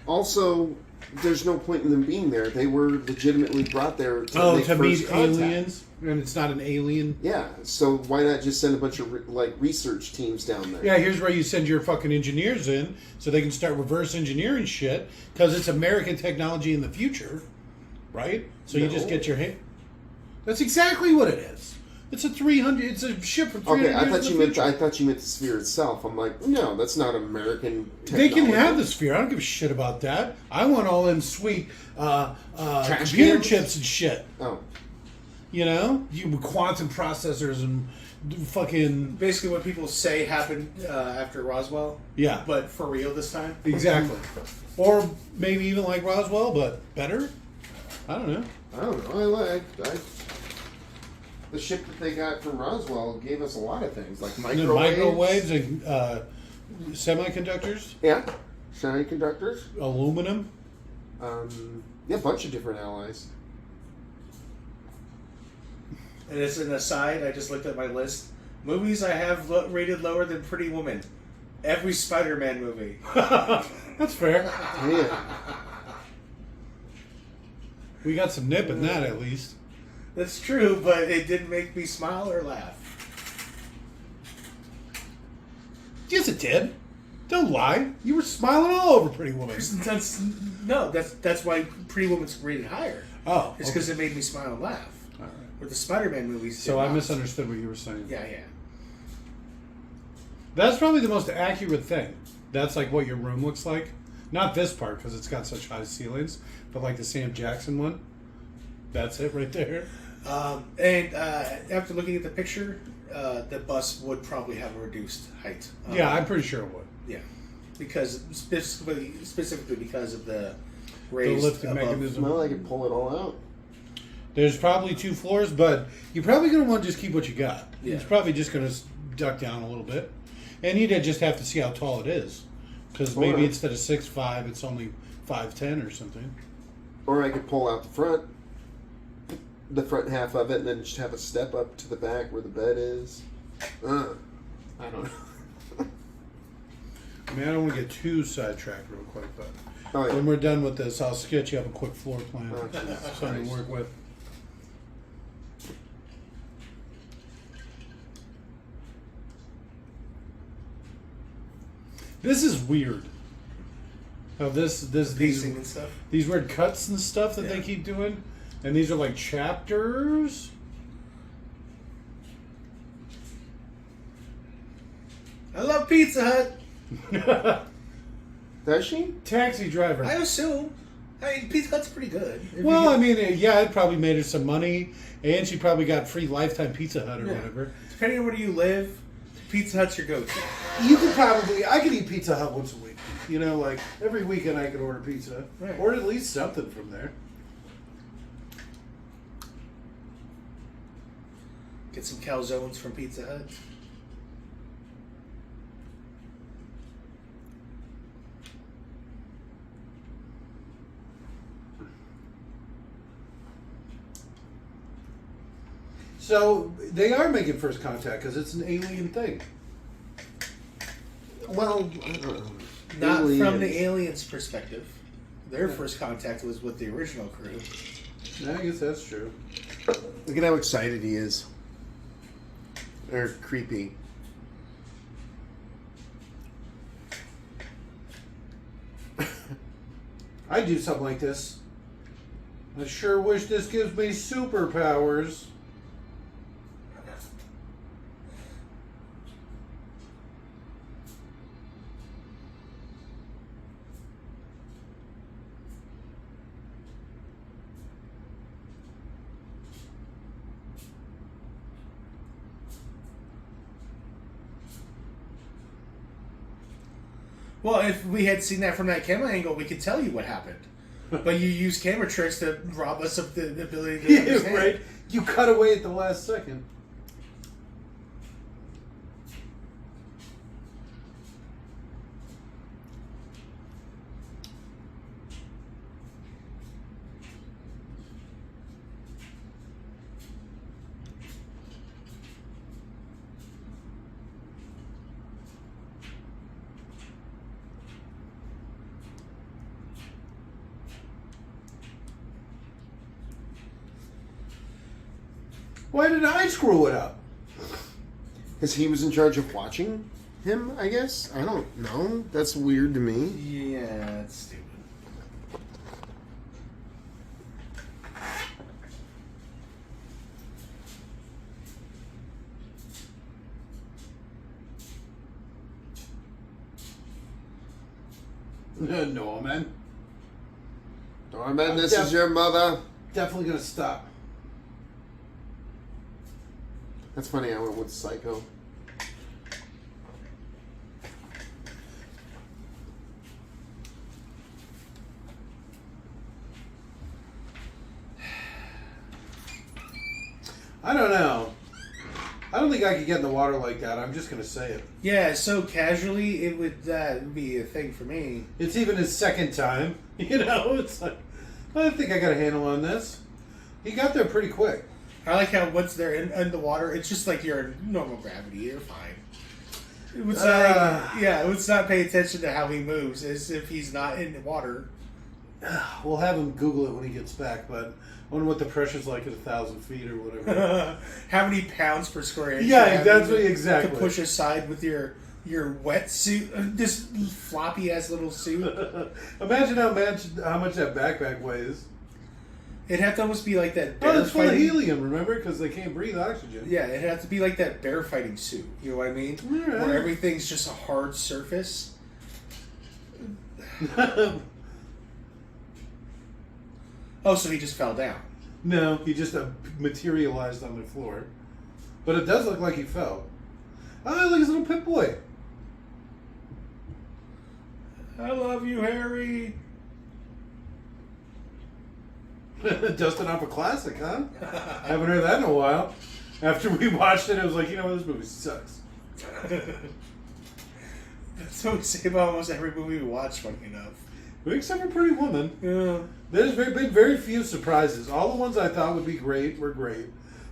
Also, there's no point in them being there. They were legitimately brought there to make To first meet contact. aliens, and it's not an alien. Yeah, so why not just send a bunch of research teams down there? Yeah, here's where you send your fucking engineers in so they can start reverse engineering shit because it's American technology in the future, right? So you just No. get your hand. That's exactly what it is. It's a 300. It's a ship from 300 Okay, I years thought in you the meant future. I thought you meant the sphere itself. I'm like, no, that's not American They technology. can have the sphere. I don't give a shit about that. I want all them sweet Trash computer cans? chips and shit. Oh, You know, you quantum processors and fucking Basically, what people say happened after Roswell. yeah, But for real this time. exactly. Or maybe even like Roswell, but better. I don't know. I don't know. The ship that they got from Roswell gave us a lot of things, like The microwaves. microwaves and semiconductors, Yeah, semiconductors. aluminum. Yeah, a bunch of different allies. And as an aside, I just looked at my list. Movies I have rated lower than Pretty Woman. Every Spider-Man movie. That's fair. Yeah. We got some nip in that at least. That's true, but it didn't make me smile or laugh. Yes, it did. Don't lie. You were smiling all over Pretty Woman. That's why Pretty Woman's rated higher. Oh, It's because it made me smile and laugh. All right. Where the Spider-Man movies. So did I not. misunderstood what you were saying. Yeah. That's probably the most accurate thing. That's like what your room looks like. Not this part because it's got such high ceilings, but like the Sam Jackson one. That's it right there. And after looking at the picture, the bus would probably have a reduced height. Yeah, I'm pretty sure it would. Yeah, because specifically because of the raised lifting above. mechanism. Well, I could pull it all out. There's probably 2 floors, but you're probably going to want to just keep what you got. Yeah. It's probably just going to duck down a little bit. And you'd just have to see how tall it is. Because maybe Alright. instead of 6'5", it's only 5'10" or something. Or I could pull out the front half of it, and then just have a step up to the back where the bed is. I don't know. I mean, I don't want to get too sidetracked real quick, but Oh, yeah. when we're done with this, I'll sketch you up a quick floor plan. Oh, Jesus Something to Christ. work with. This is weird. How Pacing and stuff. these weird cuts and stuff that they Yeah. keep doing, and these are like chapters. I love Pizza Hut. Does she? Taxi driver. I assume. I mean, Pizza Hut's pretty good. If Well, you I get- mean, yeah, it probably made her some money, and she probably got free lifetime Pizza Hut or Yeah. whatever. depending on where you live, Pizza Hut's your go-to. You could probably, I could eat Pizza Hut once a week. You know, like every weekend I could order pizza, Right. or at least something from there. Get some calzones from Pizza Hut. So they are making first contact because it's an alien thing. Well, I don't know. Not from Aliens. the aliens' perspective. Their first contact was with the original crew. I guess that's true. Look at how excited he is. Or creepy. I'd do something like this. I sure wish this gives me superpowers. Well, if we had seen that from that camera angle, we could tell you what happened. But you use camera tricks to rob us of the ability to understand. Right? You cut away at the last second. Why did I screw it up? Because he was in charge of watching him, I guess? I don't know. That's weird to me. Yeah, that's stupid. Norman. Norman, this is your mother. Definitely gonna stop. That's funny, I went with Psycho. I don't know. I don't think I could get in the water like that. I'm just gonna say it. Yeah, so casually, it would be a thing for me. It's even his second time. You know, it's like, I think I got a handle on this. He got there pretty quick. I like how once they're in the water, it's just like you're in normal gravity. You're fine. It's not, let's not pay attention to how he moves as if he's not in the water. We'll have him Google it when he gets back, but I wonder what the pressure's like at 1,000 feet or whatever. How many pounds per square inch? Yeah, you have that's to- what exactly. To push aside with your wetsuit, this floppy ass little suit. Imagine how much that backpack weighs. It'd have to almost be like that bear Oh, it's full of fighting. helium, remember? Because they can't breathe oxygen. Yeah, it'd have to be like that bear fighting suit. You know what I mean? Yeah. Where everything's just a hard surface. Oh, so he just fell down. No, he just materialized on the floor. But it does look like he fell. Oh, look, his little pit boy. I love you, Harry. Dustin Hoffman classic, huh? I haven't heard that in a while. After we watched it, I was like, you know what, this movie sucks. That's what we say about almost every movie we watch, funny enough. Except for Pretty Woman. Yeah. There's been very few surprises. All the ones I thought would be great were great.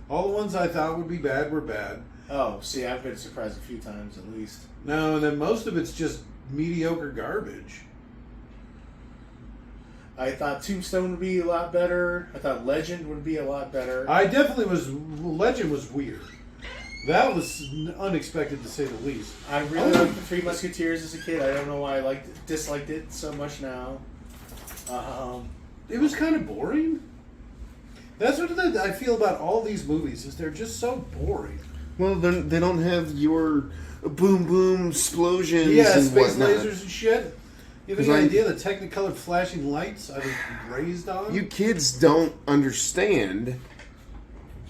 All the ones I thought would be bad were bad. Oh, see, I've been surprised a few times at least. No, and then most of it's just mediocre garbage. I thought Tombstone would be a lot better. I thought Legend would be a lot better. I definitely was. Legend was weird. That was unexpected to say the least. I really liked the Three Musketeers as a kid. I don't know why I disliked it so much now. It was kind of boring. That's what I feel about all these movies. Is they're just so boring. Well, they don't have your boom boom explosions Yeah, and space whatnot. lasers and shit. You have 'Cause any I- idea the Technicolor flashing lights I was raised on? You kids don't understand,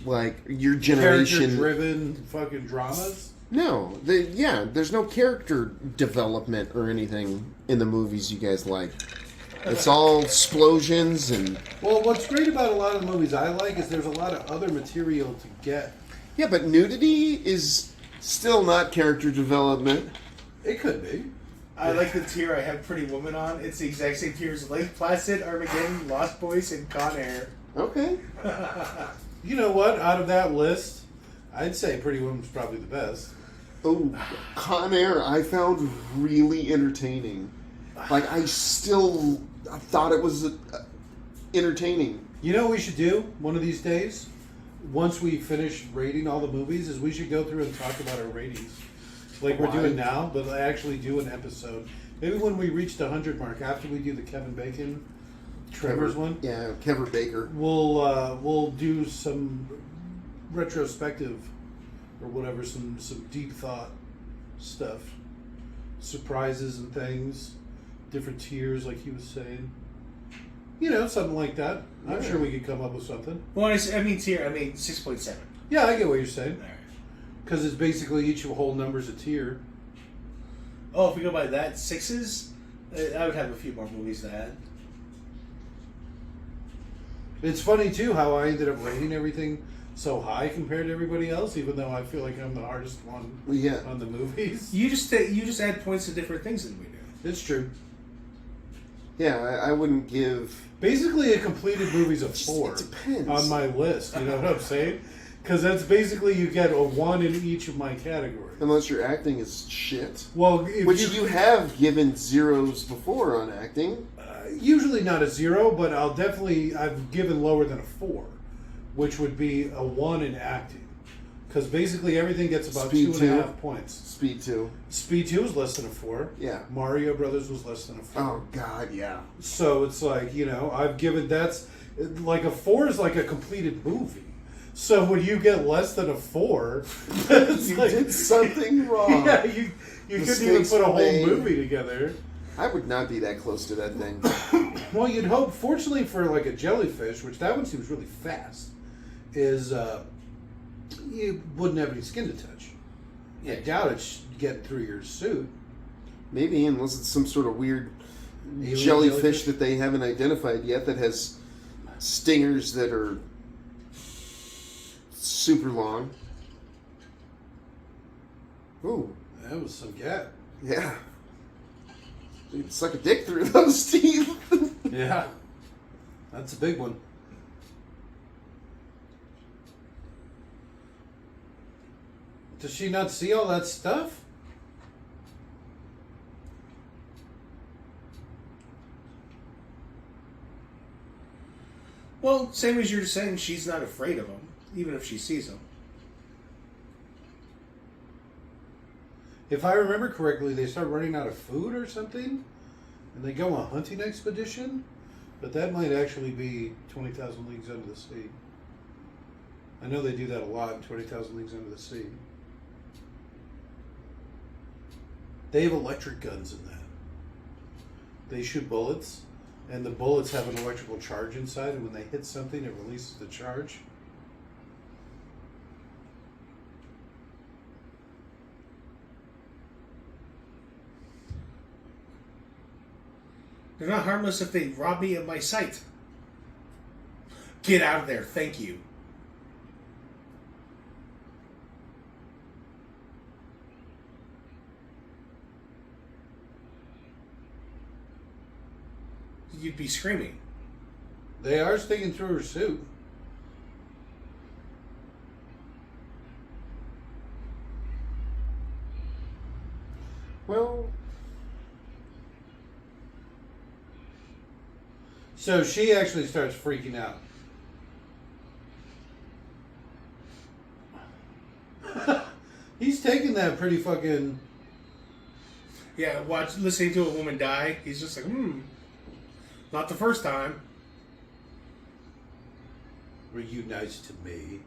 like, your generation. Character-driven fucking dramas. No, there's no character development or anything in the movies you guys like. It's all explosions and... Well, what's great about a lot of the movies I like is there's a lot of other material to get. Yeah, but nudity is still not character development. It could be. I like the tier I have Pretty Woman on. It's the exact same tier as Lake Placid, Armageddon, Lost Boys, and Con Air. Okay. You know what? Out of that list, I'd say Pretty Woman's probably the best. Oh, Con Air I found really entertaining. Like, I thought it was entertaining. You know what we should do one of these days? Once we finish rating all the movies, is we should go through and talk about our ratings. Like we're Why? doing now, but actually do an episode. Maybe when we reach the 100 mark, after we do the Kevin Bacon Tremors one, Yeah, Kevin Baker. we'll do some retrospective or whatever, some deep thought stuff, surprises and things, different tiers, like he was saying. You know, something like that. I'm Yeah. sure we could come up with something. Well, I mean tier, I mean 6.7. Yeah, I get what you're saying. Alright. Because it's basically each whole number's a tier. Oh, if we go by that, sixes, I would have a few more movies to add. It's funny too how I ended up rating everything so high compared to everybody else, even though I feel like I'm the hardest one Yeah. on the movies. You just add points to different things than we do. It's true. Yeah, I wouldn't give... Basically, a completed movie's a 4 It depends. on my list. You know what I'm saying? Because that's basically you get a 1 in each of my categories. Unless your acting is shit. Well, if Which you have given zeros before on acting. usually not a 0, but I've given lower than a 4 which would be a 1 in acting. Because basically everything gets about Speed 2.5 points. Speed 2. Speed 2 is less than a 4. Yeah. Mario Brothers was less than a 4. Oh, God, yeah. So it's like, I've given that's like a 4 is like a completed movie. So when you get less than a 4, it's You like, did something wrong. Yeah, you couldn't even Mistakes put a were whole made. movie together. I would not be that close to that thing. Well, you'd hope. Fortunately for like a jellyfish, which that one seems really fast, is you wouldn't have any skin to touch. I doubt it's getting through your suit. Maybe, unless it's some sort of weird Alien jellyfish that they haven't identified yet that has stingers that are super long. Ooh, That was some cat. yeah. You can suck a dick through those teeth. Yeah, that's a big one. Does she not see all that stuff? Well, same as you're saying, she's not afraid of him, even if she sees him. If I remember correctly, they start running out of food or something, and they go on a hunting expedition. But that might actually be 20,000 Leagues Under the Sea. I know they do that a lot in 20,000 Leagues Under the Sea. They have electric guns in that. They shoot bullets, and the bullets have an electrical charge inside, and when they hit something, it releases the charge. They're not harmless if they rob me of my sight. Get out of there, thank you. You'd be screaming. They are sticking through her suit. Well, So she actually starts freaking out. He's taking that pretty fucking... Yeah, listening to a woman die, he's just like, not the first time. Were you nice to me?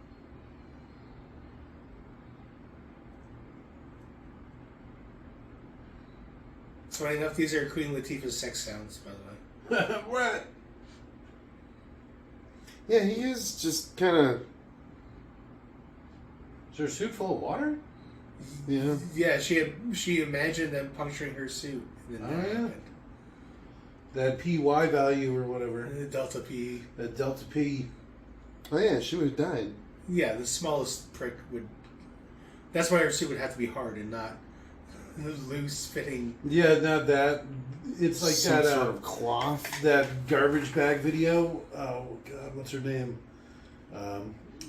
It's funny enough, these are Queen Latifah's sex sounds, by the way. What? yeah, he is just kind of... Is her suit full of water? Yeah. Yeah, she imagined them puncturing her suit. And then that happened. That PY value or whatever. And the Delta P. That Delta P. Oh, yeah, she would have died. Yeah, the smallest prick would... That's why her suit would have to be hard and not loose fitting. Yeah, not that. It's like Some that sort of cloth. that garbage bag video. Oh, God, what's her name?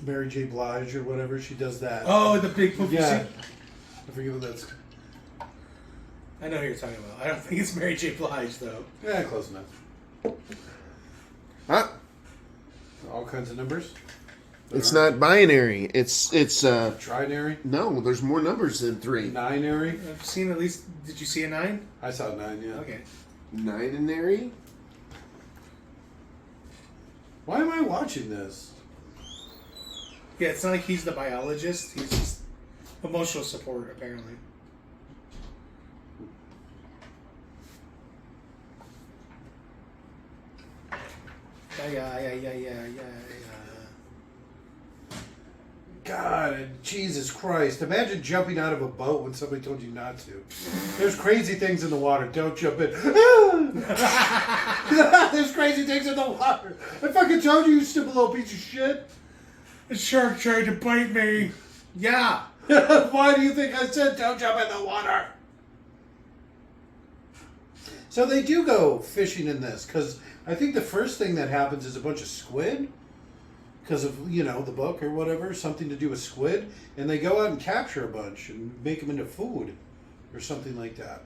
Mary J. Blige or whatever. She does that. Oh, the big poopy Yeah. suit. I forget what that's... I know who you're talking about. I don't think it's Mary J. Blige, though. Yeah, close enough. Huh? All kinds of numbers. It's not binary. It's Trinary. no, there's more numbers than 3. Ninary. I've seen at least... Did you see a 9? I saw 9, yeah. Okay. Ninary? Why am I watching this? Yeah, it's not like he's the biologist. He's just emotional support, apparently. Yeah. God, Jesus Christ. Imagine jumping out of a boat when somebody told you not to. There's crazy things in the water. Don't jump in. There's crazy things in the water. I fucking told you, you stupid little piece of shit. The shark tried to bite me. Yeah. Why do you think I said don't jump in the water? So they do go fishing in this, because I think the first thing that happens is a bunch of squid, because of, the book or whatever, something to do with squid, and they go out and capture a bunch and make them into food or something like that.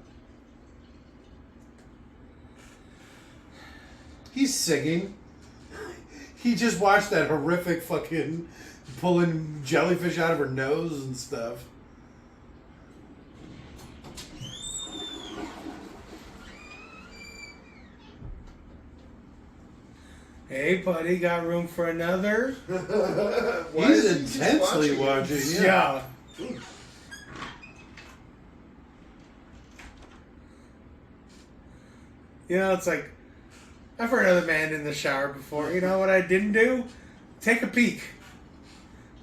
He's singing. He just watched that horrific fucking pulling jellyfish out of her nose and stuff. Hey, buddy, got room for another? Why He's is he just intensely watching watching. Yeah. You know, it's like, I've heard other men in the shower before. You know what I didn't do? Take a peek.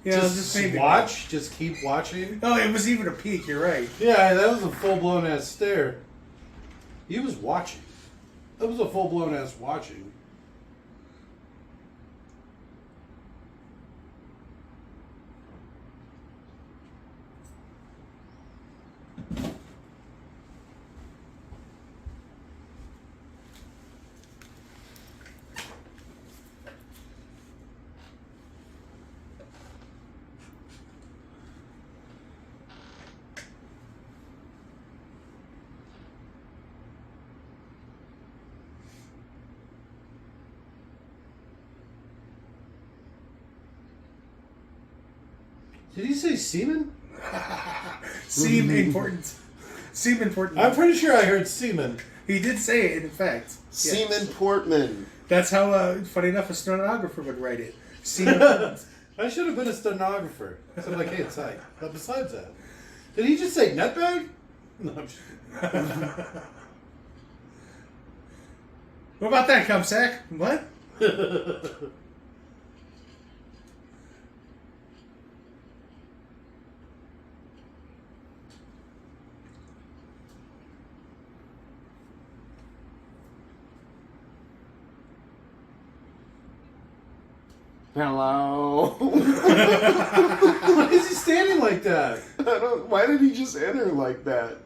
You know, Just maybe- watch. Just keep watching. Oh, it was even a peek, you're right. Yeah, that was a full-blown ass stare. He was watching. That was a full-blown ass watching. Did he say semen? Seem important. Seem important. I'm pretty sure I heard semen. He did say it, in fact. Seaman Yes. Portman. That's how, funny enough, a stenographer would write it. Seem important. I should have been a stenographer. So I'm like, hey, it's tight. But besides that, did he just say nutbag? No, I'm just... What about that, cumsack? What? Hello. Why is he standing like that? Why did he just enter like that?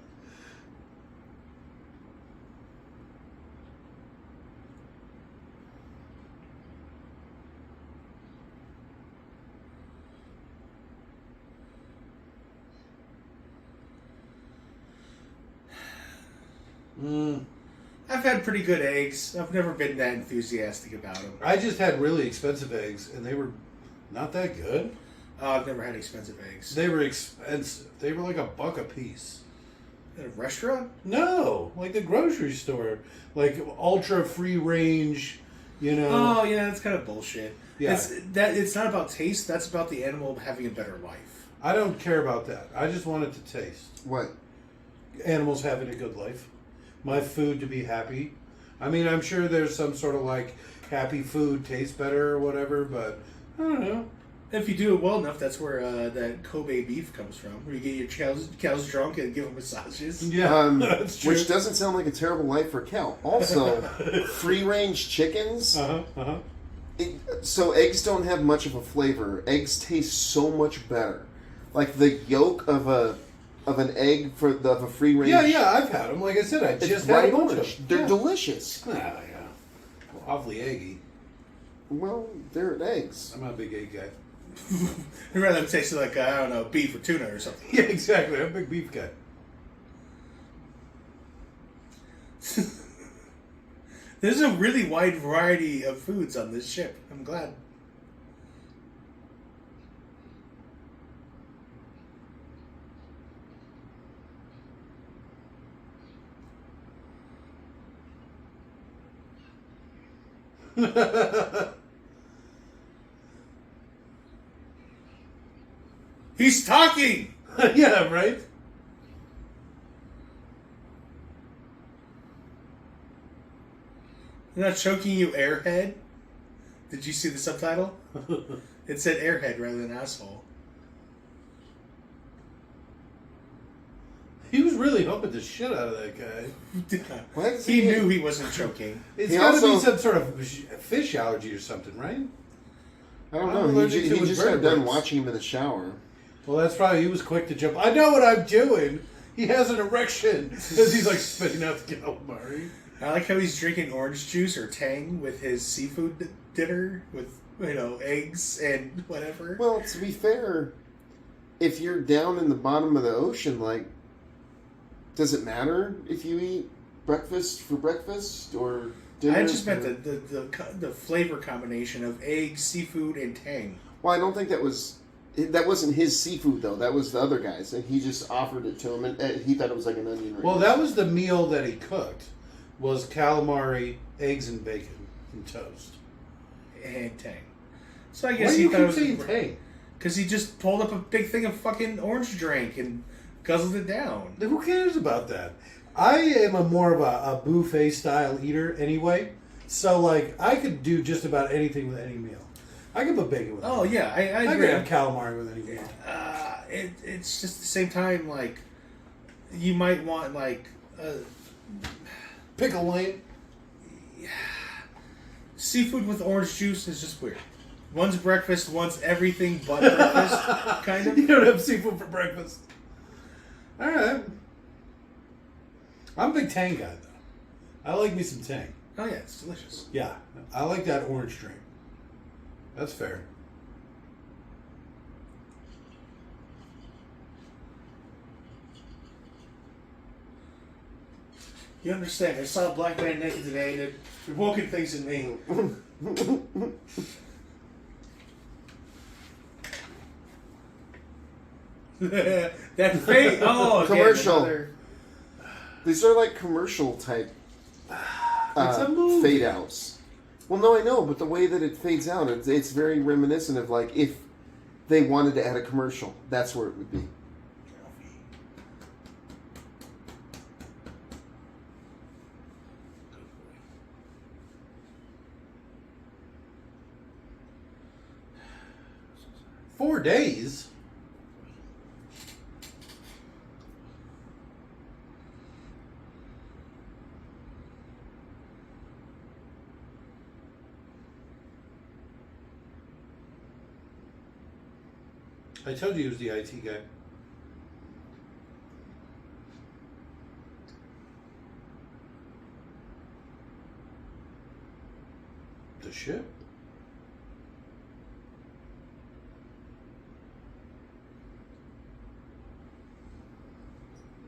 I've had pretty good eggs. I've never been that enthusiastic about them. I just had really expensive eggs, and they were not that good. I've never had expensive eggs. They were expensive. They were like $1 a piece. At a restaurant? No, like the grocery store, like ultra free range. You know. Oh, yeah, that's kind of bullshit. Yeah. It's not about taste. That's about the animal having a better life. I don't care about that. I just want it to taste. What? Animals having a good life. My food to be happy. I mean, I'm sure there's some sort of like happy food tastes better or whatever, but I don't know. If you do it well enough, that's where that Kobe beef comes from. Where you get your cows drunk and give them massages. Yeah, that's true. Which doesn't sound like a terrible life for a cow. Also, free-range chickens. So eggs don't have much of a flavor. Eggs taste so much better. Like the yolk of an egg of a free-range. Yeah, I've had them. Like I said, I It's just bright had a bunch of orange. them. They're Yeah. delicious. Ah, yeah. Well, awfully eggy. Well, they're eggs. I'm not a big egg guy. I'd rather them taste like, I don't know, beef or tuna or something. Yeah, exactly. I'm a big beef guy. There's a really wide variety of foods on this ship. I'm glad. He's talking! Yeah, right? I'm not choking you, airhead. Did you see the subtitle? It said airhead rather than asshole. He was really humping the shit out of that guy. Why does He knew he wasn't choking. It's He got to be also- some sort of fish allergy or something, right? I don't I'm know. allergic He to just got done invertebrates. watching him in the shower. Well, that's probably, he was quick to jump. I know what I'm doing. He has an erection. As he's like spitting out the calamari. I like how he's drinking orange juice or Tang with his seafood dinner with, eggs and whatever. Well, to be fair, if you're down in the bottom of the ocean, like, does it matter if you eat breakfast for breakfast or? Dinner I is just meant dinner. the flavor combination of egg, seafood, and tang. Well, I don't think that wasn't his seafood though. That was the other guy's, and he just offered it to him, and he thought it was like an onion ring. Well, that was the meal that he cooked. Was calamari, eggs, and bacon and toast. And tang. So I Why guess do he you thought it keep was saying tang? because he just pulled up a big thing of fucking orange drink and guzzled it down. Who cares about that? I am more of a buffet style eater anyway, so like I could do just about anything with any meal. I could put bacon with. Oh anything. yeah, I I agree. could have calamari with any meal. It's just at the same time like you might want like Pickle lane. seafood with orange juice is just weird. One's breakfast, one's everything but breakfast, kind of. You don't have seafood for breakfast. All right. I'm a big tang guy though. I like me some tang. Oh yeah, it's delicious. Yeah, I like that orange drink. That's fair. You understand? I saw a black man naked today, and it awoken things in me. That fake. Oh, again, Commercial. another- These are like commercial type It's a movie. fade outs. Well, no, I know, but the way that it fades out, it's very reminiscent of like if they wanted to add a commercial, that's where it would be. 4 days. I told you he was the IT guy. The ship?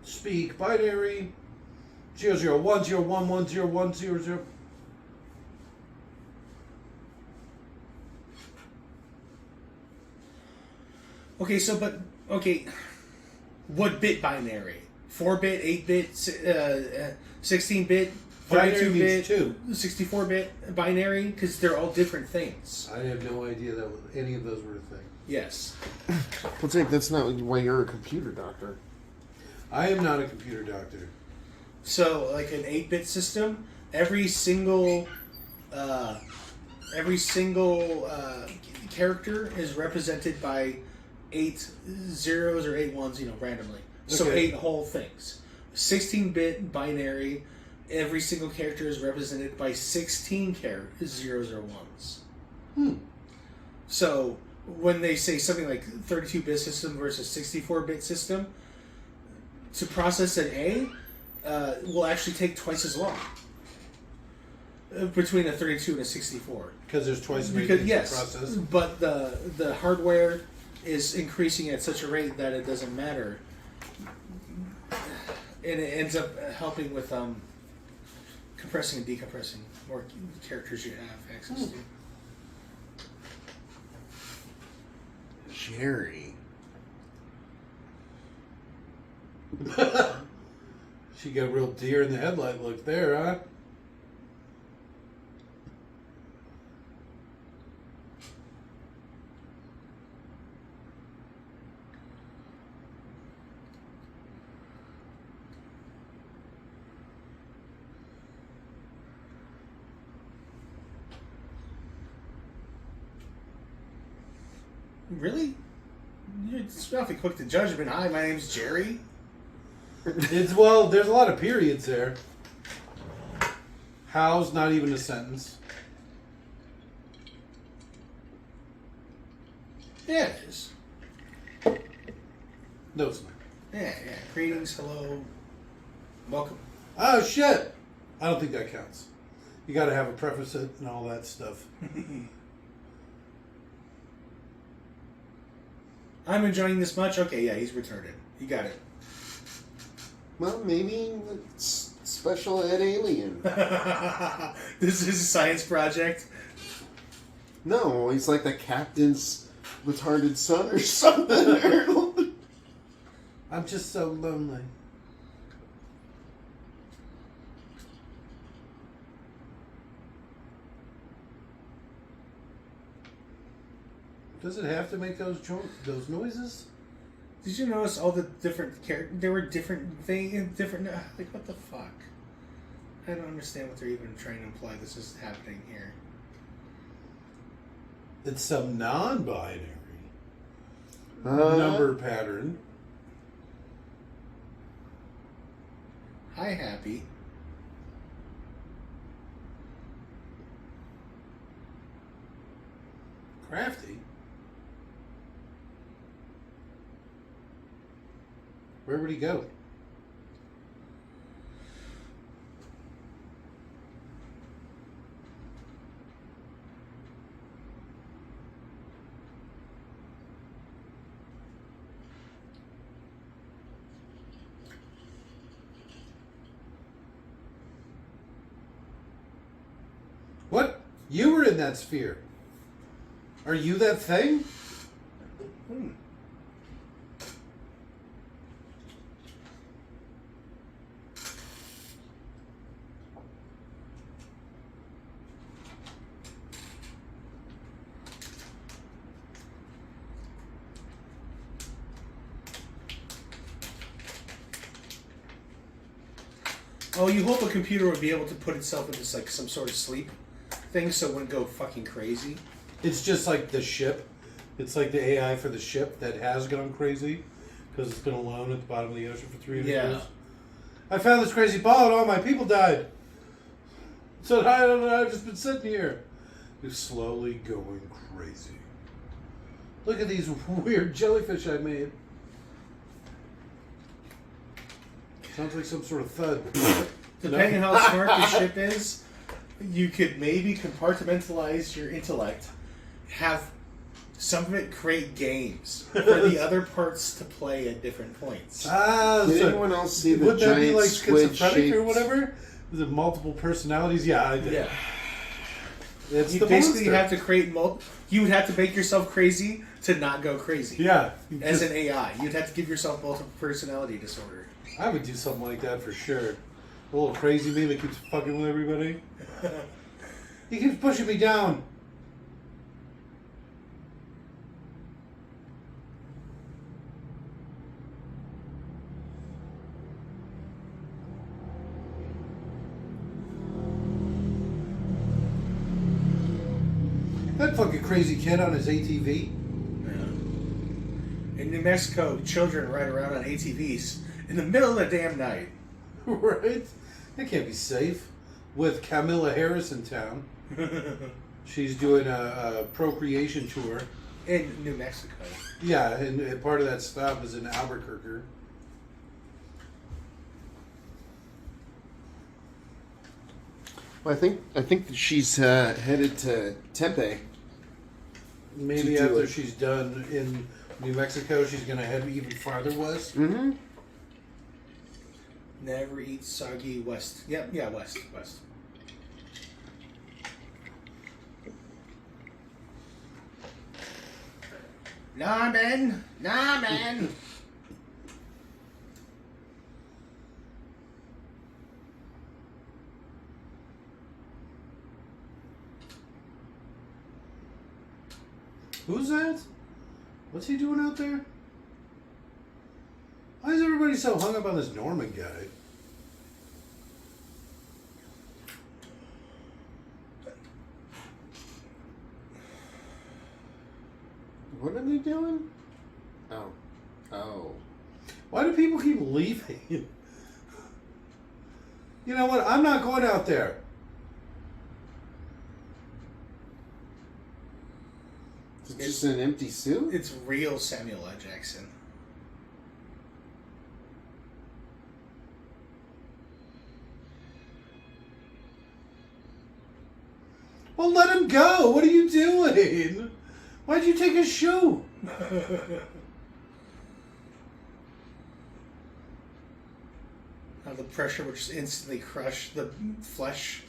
Speak binary 00101101010. Okay, what bit binary? 4-bit, 8-bit, 16-bit, Binary 32-bit, means two. 64-bit binary? Because they're all different things. I have no idea that any of those were a thing. Yes. Well, Jake, that's not why you're a computer doctor. I am not a computer doctor. So, like an 8-bit system, every single character is represented by 8 zeros or 8 ones, randomly. So Okay. 8 whole things. 16-bit binary, every single character is represented by 16 zeros or ones. So when they say something like 32-bit system versus 64-bit system, to process an A will actually take twice as long between a 32 and a 64. Because there's twice as many Because things yes, to process. but the hardware is increasing at such a rate that it doesn't matter, and it ends up helping with compressing and decompressing more characters you have access to. Jerry. She got a real deer in the headlight look there, huh? Really? It's awfully quick to judgment. Hi, my name's Jerry. There's a lot of periods there. How's not even a sentence. Yeah, it is. No, it's not. Yeah. Greetings, hello, welcome. Oh, shit! I don't think that counts. You gotta have a preface and all that stuff. I'm enjoying this much. Okay, yeah, he's retarded. You got it. Well, maybe it's Special ed alien. This is a science project. No, he's like the captain's retarded son or something. I'm just so lonely. Does it have to make those noises? Did you notice all the different characters? There were different things, different. Like, what the fuck? I don't understand what they're even trying to imply this is happening here. It's some non-binary number pattern. Hi, Happy. Crafty. Where would he go? What? You were in that sphere. Are you that thing? Oh, you hope a computer would be able to put itself into like some sort of sleep thing, so it wouldn't go fucking crazy. It's just like the ship. It's like the AI for the ship that has gone crazy because it's been alone at the bottom of the ocean for 300 years. I found this crazy ball and all my people died. So I don't know, I've just been sitting here. It's slowly going crazy. Look at these weird jellyfish I made. Sounds like some sort of thud. Depending on how smart the ship is, you could maybe compartmentalize your intellect, have some of it create games for the other parts to play at different points. Did anyone else see the would that be giant like squid schizophrenic shaped? or whatever? Is it multiple personalities? Yeah, I did. Yeah. It's You the basically monster. have to create you would have to make yourself crazy to not go crazy. Yeah. As an AI, you'd have to give yourself multiple personality disorder. I would do something like that for sure. A little crazy me that keeps fucking with everybody. He keeps pushing me down. That fucking crazy kid on his ATV. In New Mexico, children ride around on ATVs in the middle of the damn night. Right? That can't be safe. With Camilla Harris in town. She's doing a procreation tour. In New Mexico. Yeah, and part of that stop is in Albuquerque. Well, I think that she's headed to Tempe. Maybe To do after it. she's done in New Mexico, she's going to head even farther west. Mm-hmm. Never eat soggy west. Yep, yeah, west. Norman! Who's that? What's he doing out there? Why is everybody so hung up on this Norman guy? What are they doing? Oh. Why do people keep leaving? You know what? I'm not going out there. Is it just an empty suit? It's real Samuel L. Jackson. Well, let him go. What are you doing? Why'd you take his shoe? How the pressure would just instantly crush the flesh.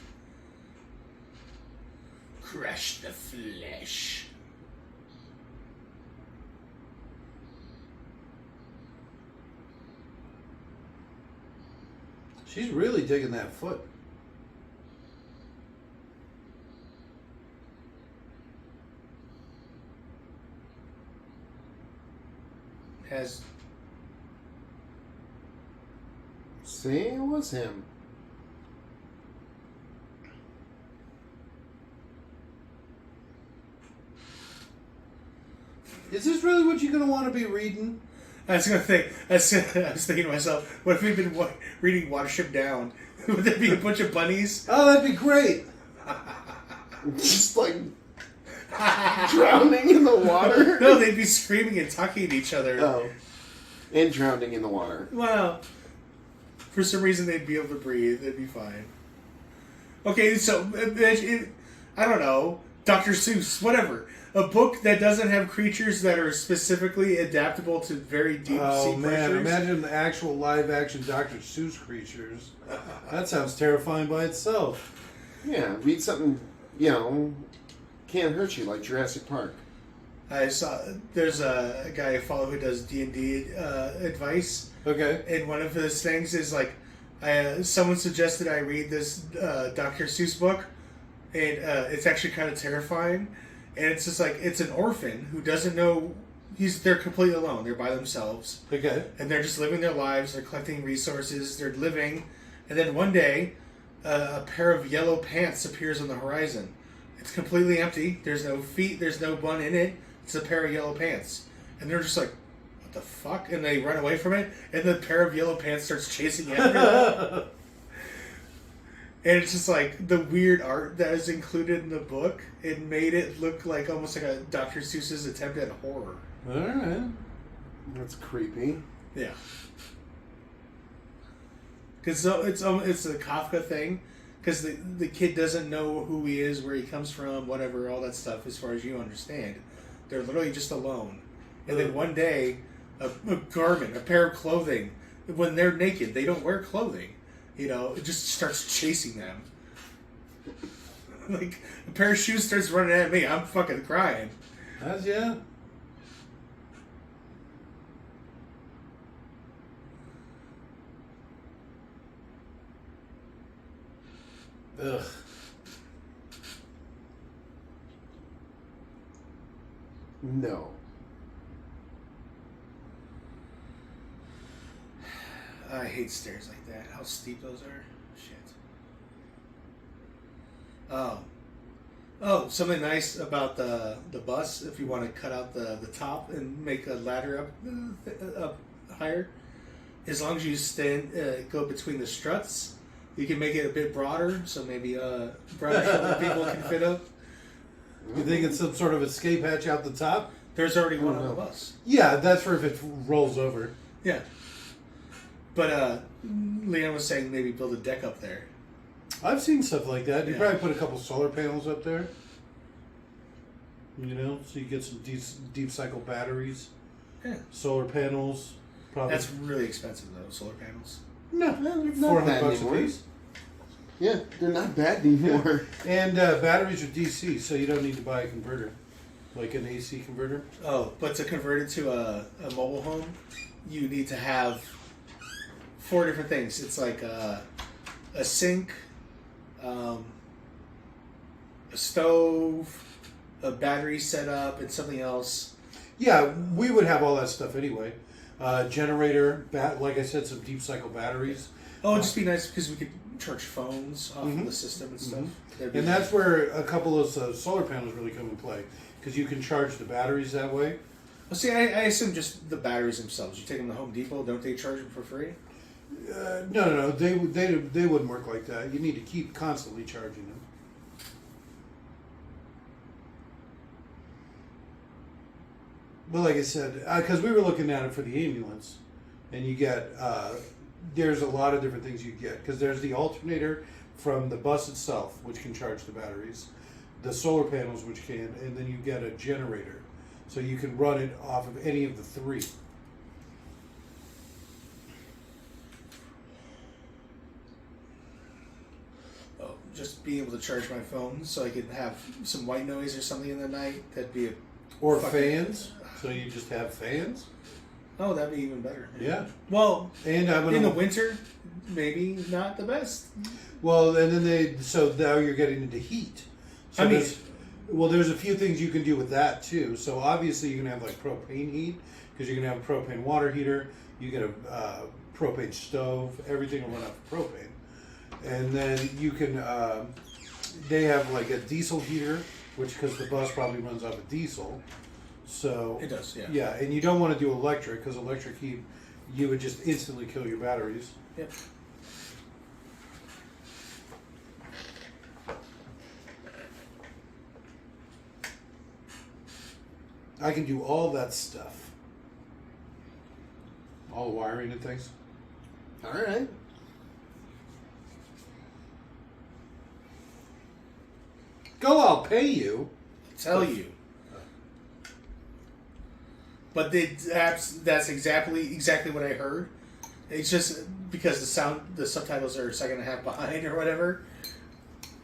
Crush the flesh. She's really digging that foot. Has See, it was him. Is this really what you're going to want to be reading? I was thinking to myself, what if we've been reading Watership Down? Would there be a bunch of bunnies? Oh, that'd be great. Just like drowning in the water. No, they'd be screaming and tucking at each other. Oh, and drowning in the water. Well, for some reason they'd be able to breathe. They'd be fine. Okay, so I don't know, Dr. Seuss, whatever. A book that doesn't have creatures that are specifically adaptable to very deep sea man, pressures. imagine the actual live-action Dr. Seuss creatures. That sounds terrifying by itself. Yeah, read something, can't hurt you, like Jurassic Park. I saw there's a guy I follow who does D&D advice. Okay. And one of his things is like, someone suggested I read this Dr. Seuss book, and it's actually kind of terrifying. And it's just like, it's an orphan who doesn't know, they're completely alone. They're by themselves. Okay. And they're just living their lives. They're collecting resources. They're living. And then one day, a pair of yellow pants appears on the horizon. It's completely empty. There's no feet. There's no bun in it. It's a pair of yellow pants. And they're just like, what the fuck? And they run away from it. And the pair of yellow pants starts chasing after them. And it's just like the weird art that is included in the book. It made it look like almost like a Dr. Seuss's attempt at horror. All right. That's creepy. Yeah. Because it's a Kafka thing. Because the kid doesn't know who he is, where he comes from, whatever, all that stuff, as far as you understand. They're literally just alone. And then one day, a garment, a pair of clothing, when they're naked, they don't wear clothing. It just starts chasing them. Like, a pair of shoes starts running at me, I'm fucking crying. Yeah. Ugh. No. I hate stairs like that. How steep those are. Shit. Oh, something nice about the bus, if you want to cut out the top and make a ladder up higher, as long as you go between the struts, you can make it a bit broader, so maybe broader shoulder people can fit up. You think it's some sort of escape hatch out the top? There's already one on the bus. Yeah, that's for if it rolls over. Yeah. But Leanne was saying maybe build a deck up there. I've seen stuff like that. You Yeah. probably put a couple solar panels up there. So you get some deep cycle batteries. Yeah. Solar panels. Probably. That's really expensive though, solar panels. No, They're not $400 bad a anymore. piece. Yeah, they're not bad anymore. And batteries are DC, so you don't need to buy a converter, like an AC converter. Oh, but to convert it to a mobile home, you need to have 4 different things. It's like a sink, a stove, a battery setup, and something else. Yeah, we would have all that stuff anyway. Generator, like I said, some deep cycle batteries. Oh, it'd just be nice because we could charge phones off of the system and stuff. That'd be And that's where a couple of those solar panels really come into play, because you can charge the batteries that way. Well, see, I assume just the batteries themselves. You take them to Home Depot, don't they charge them for free? No, they wouldn't work like that. You need to keep constantly charging them. But like I said, because we were looking at it for the ambulance, and you get there's a lot of different things you get, because there's the alternator from the bus itself, which can charge the batteries, the solar panels, which can, and then you get a generator, so you can run it off of any of the 3. just being able to charge my phone so I could have some white noise or something in the night. That'd be Or fans. So you just have fans? Oh, that'd be even better. Yeah. Well, And I'm in the winter, maybe not the best. Well, and then so now you're getting into heat. So there's a few things you can do with that too. So obviously you can have like propane heat because you can have a propane water heater. You get a propane stove. Everything will run off of propane. And then you can, they have like a diesel heater, which because the bus probably runs off of diesel. So It does, yeah. Yeah, and you don't want to do electric because electric heat, you would just instantly kill your batteries. Yep. I can do all that stuff. All the wiring and things. All right. Go, I'll pay you. Tell you. But that's exactly what I heard. It's just because the subtitles are a second and a half behind or whatever.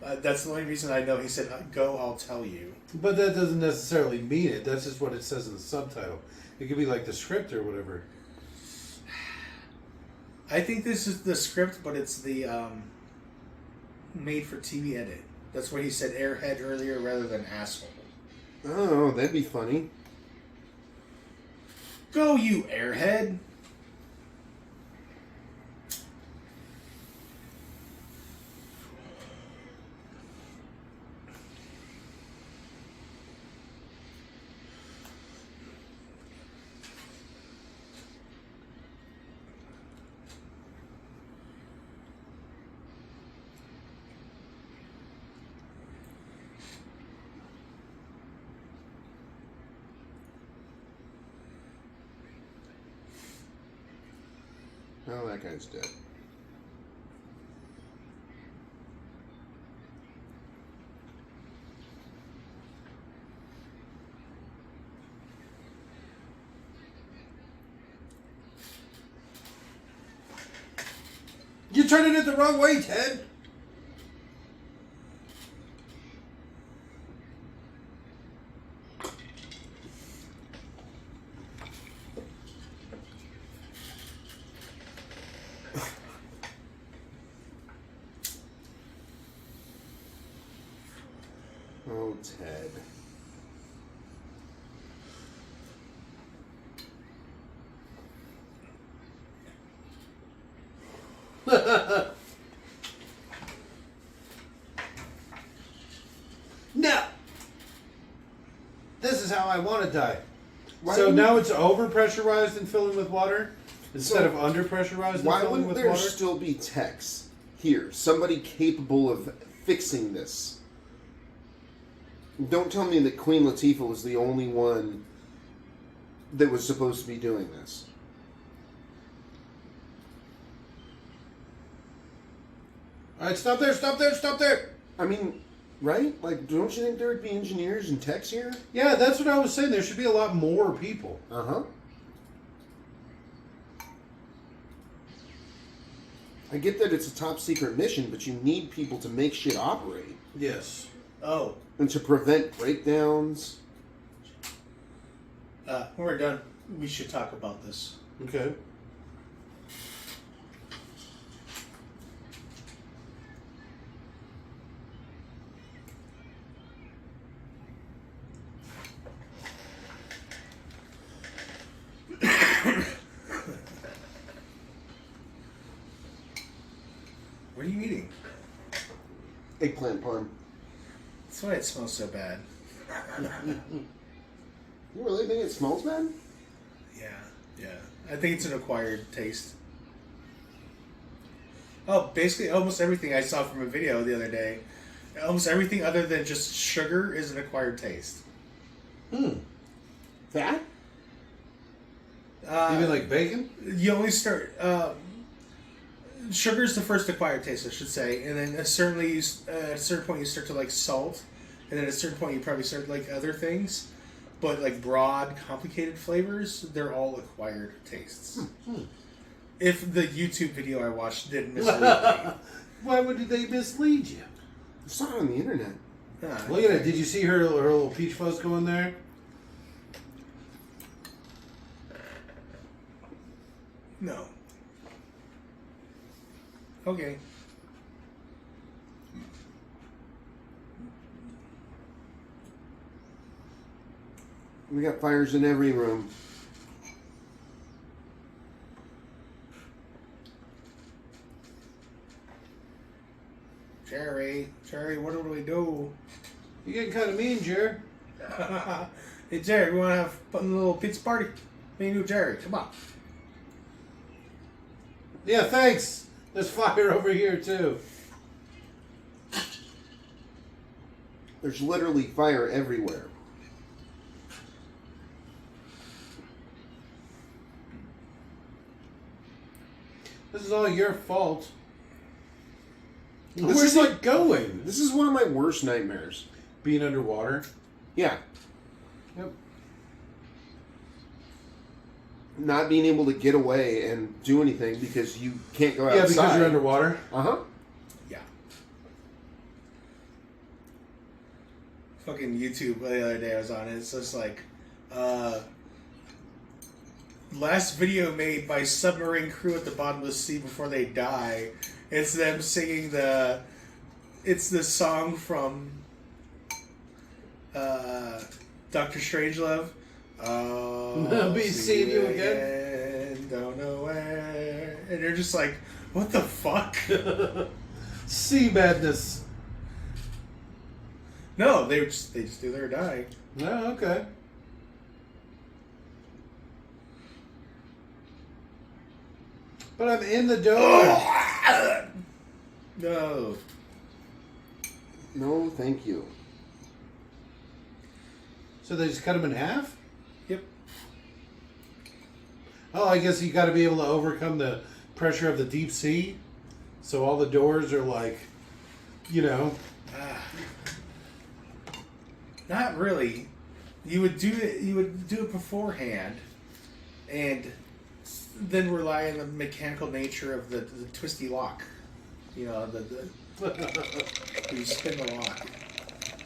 That's the only reason I know he said, "Go, I'll tell you." But that doesn't necessarily mean it. That's just what it says in the subtitle. It could be like the script or whatever. I think this is the script, but it's the made-for-TV edit. That's where he said airhead earlier rather than asshole. Oh, that'd be funny. Go, you airhead! Oh, that guy's dead. You're turning it the wrong way, Ted. Oh, Ted. No. This is how I want to die. Why So wouldn't- now it's over pressurized and filling with water instead So of under pressurized and Why filling wouldn't with there water. still be techs here? Somebody capable of fixing this. Don't tell me that Queen Latifah was the only one that was supposed to be doing this. All right, stop there, stop there, stop there. I mean, right? Like, don't you think there would be engineers and techs here? Yeah, that's what I was saying. There should be a lot more people. Uh-huh. I get that it's a top secret mission, but you need people to make shit operate Yes. Oh, and to prevent breakdowns. when we're done, we should talk about this. Okay. What are you eating? Eggplant parm. That's why it smells so bad. You really think it smells bad? Yeah. I think it's an acquired taste. Oh, basically almost everything I saw from a video the other day, almost everything other than just sugar is an acquired taste. That? Even like bacon? You only start... sugar is the first acquired taste, I should say, and then certainly at a certain point you start to like salt, and then at a certain point you probably start like other things, but like broad, complicated flavors, they're all acquired tastes. If the YouTube video I watched didn't mislead me. Why would they mislead you? It's not on the internet. Look at it. Did you see her little peach fuzz go in there? No. Okay. We got fires in every room. Jerry, what do we do? You're getting kind of mean, Jer. Hey, Jerry, we want to have a little pizza party? Me and you, Jerry, come on. Yeah, thanks. There's fire over here, too. There's literally fire everywhere. This is all your fault. This Where's is it going? This is one of my worst nightmares. Being underwater? Yeah. Yep. Not being able to get away and do anything because you can't go outside. Yeah, because you're underwater. Uh-huh. Yeah. Fucking YouTube the other day I was on it. It's just like, last video made by submarine crew at the bottom of the sea before they die. It's them singing it's the song from Dr. Strangelove. I'll be seeing you again. Don't know where. And you're just like, what the fuck? Sea madness. No, they just do their die. Oh, okay. But I'm in the door. No. No, thank you. So they just cut them in half? Yep. Oh, I guess you got to be able to overcome the pressure of the deep sea. So all the doors are like, you know. Not really. You would do it beforehand, and then rely on the mechanical nature of the twisty lock. You know, you spin the lock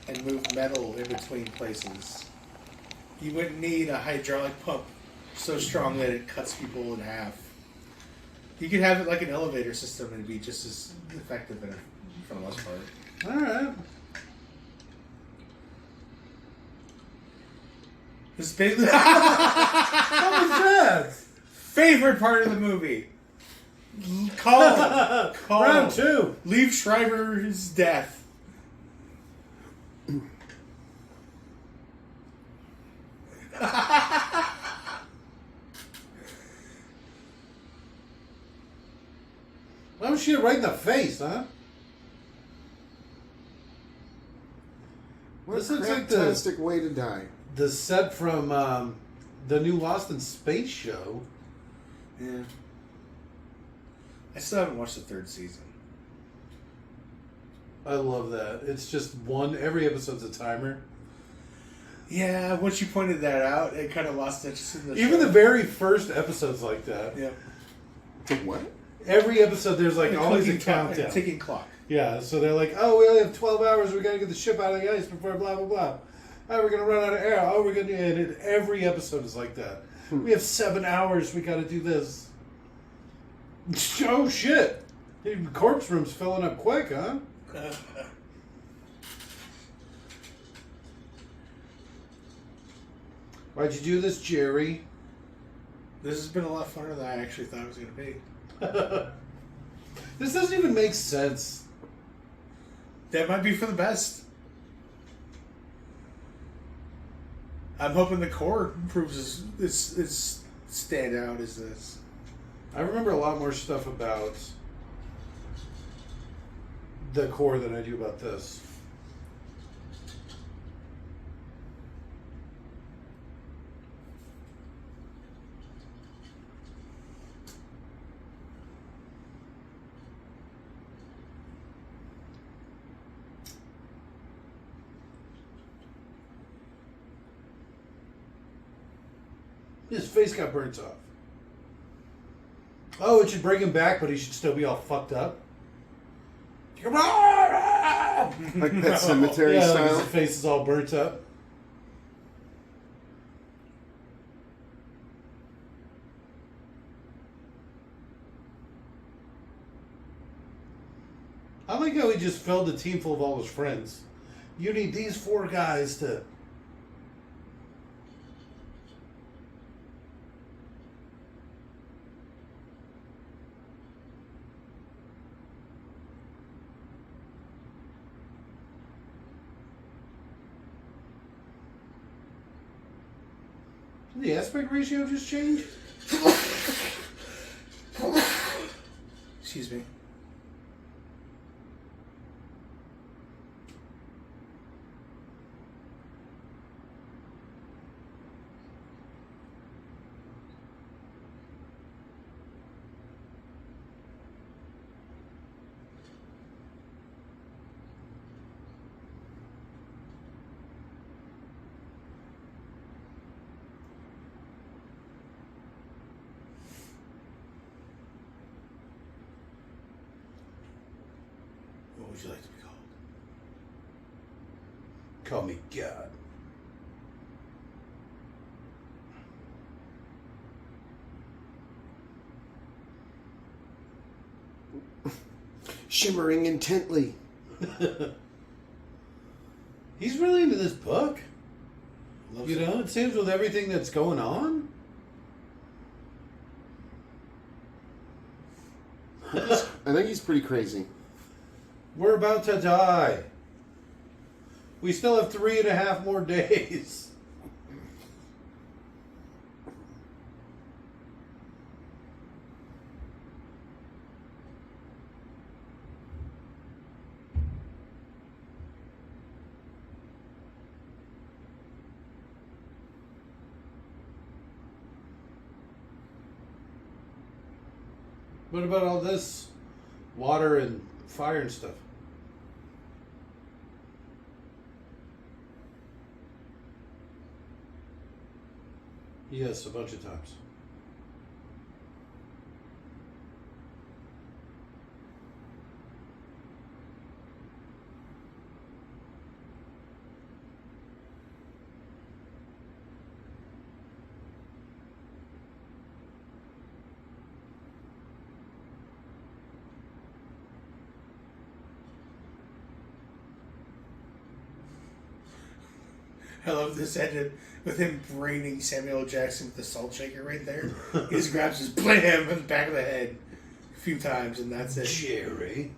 and move metal in between places. You wouldn't need a hydraulic pump so strong that it cuts people in half. You could have it like an elevator system and it'd be just as effective for the most part. All right. This is basically What was that? favorite part of the movie. Call Round 2. Liev Schreiber's death. Oh shit! Right in the face, huh? What This a looks like fantastic way to die. the set from the new Lost in Space show. Yeah. I still haven't watched the third season. I love that. It's just every episode's a timer. Yeah, once you pointed that out, it kind of lost interest in the show. Even the very first episode's like that. Yeah. The what? Every episode, there's like always a countdown. Ticking clock. Yeah, so they're like, oh, we only have 12 hours. We got to get the ship out of the ice before blah, blah, blah. Oh, we're going to run out of air. Oh, we're going to... And every episode is like that. We have 7 hours. We got to do this. Oh, shit. The corpse room's filling up quick, huh? Why'd you do this, Jerry? This has been a lot funner than I actually thought it was going to be. This doesn't even make sense. That might be for the best. I'm hoping the core proves as stand out as this. I remember a lot more stuff about the core than I do about this. His face got burnt off. Oh, it should bring him back, but he should still be all fucked up. Like Pet Cemetery Yeah, like style. his face is all burnt up. I like how he just filled the team full of all his friends. You need these 4 guys to... Did the aspect ratio just change? Excuse me. What would you like to be called? Call me God. Shimmering intently. He's really into this book. Loves You it. know, it seems with everything that's going on. I think he's pretty crazy. We're about to die. We still have 3.5 more days. What about all this water and fire and stuff? Yes, a bunch of times. I love this ended with him braining Samuel L. Jackson with the salt shaker right there. He just grabs his blam in the back of the head a few times, and that's it. Jerry.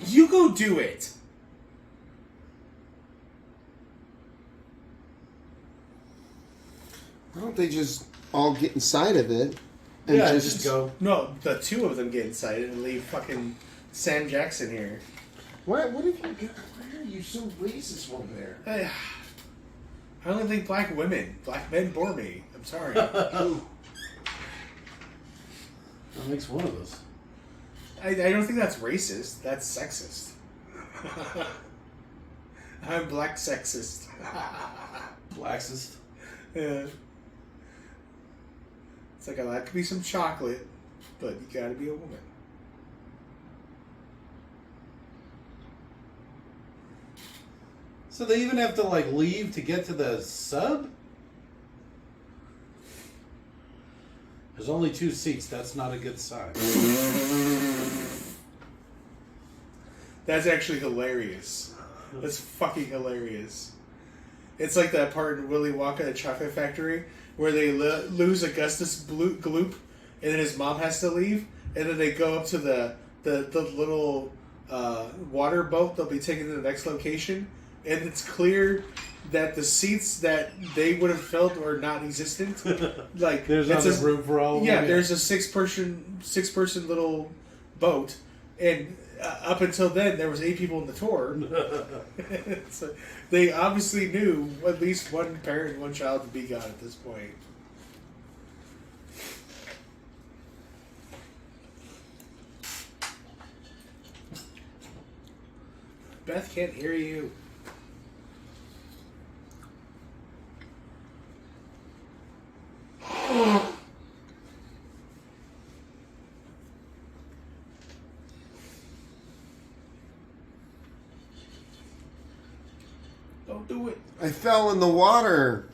You go do it. Why don't they just all get inside of it and Yeah, just just go. No, the two of them get inside and leave fucking Sam Jackson here. What have you got? Why are you so racist over there? I only think black men bore me. I'm sorry. That makes one of us. I don't think that's racist. That's sexist. I'm black sexist. Laxist. Yeah. It's like, that could be some chocolate, but you gotta be a woman. So they even have to like leave to get to the sub? There's only 2 seats. That's not a good sign. That's actually hilarious. That's fucking hilarious. It's like that part in Willy Wonka and the Chocolate Factory where they lose Augustus Gloop and then his mom has to leave and then they go up to the little water boat they'll be taken to the next location and it's clear that the seats that they would have filled were not existent. Like There's it's not room for all of them. yeah, there's a six person little boat, and up until then there was 8 people in the tour. So they obviously knew at least one parent and one child to be gone at this point. Beth can't hear you. Don't do it. I fell in the water.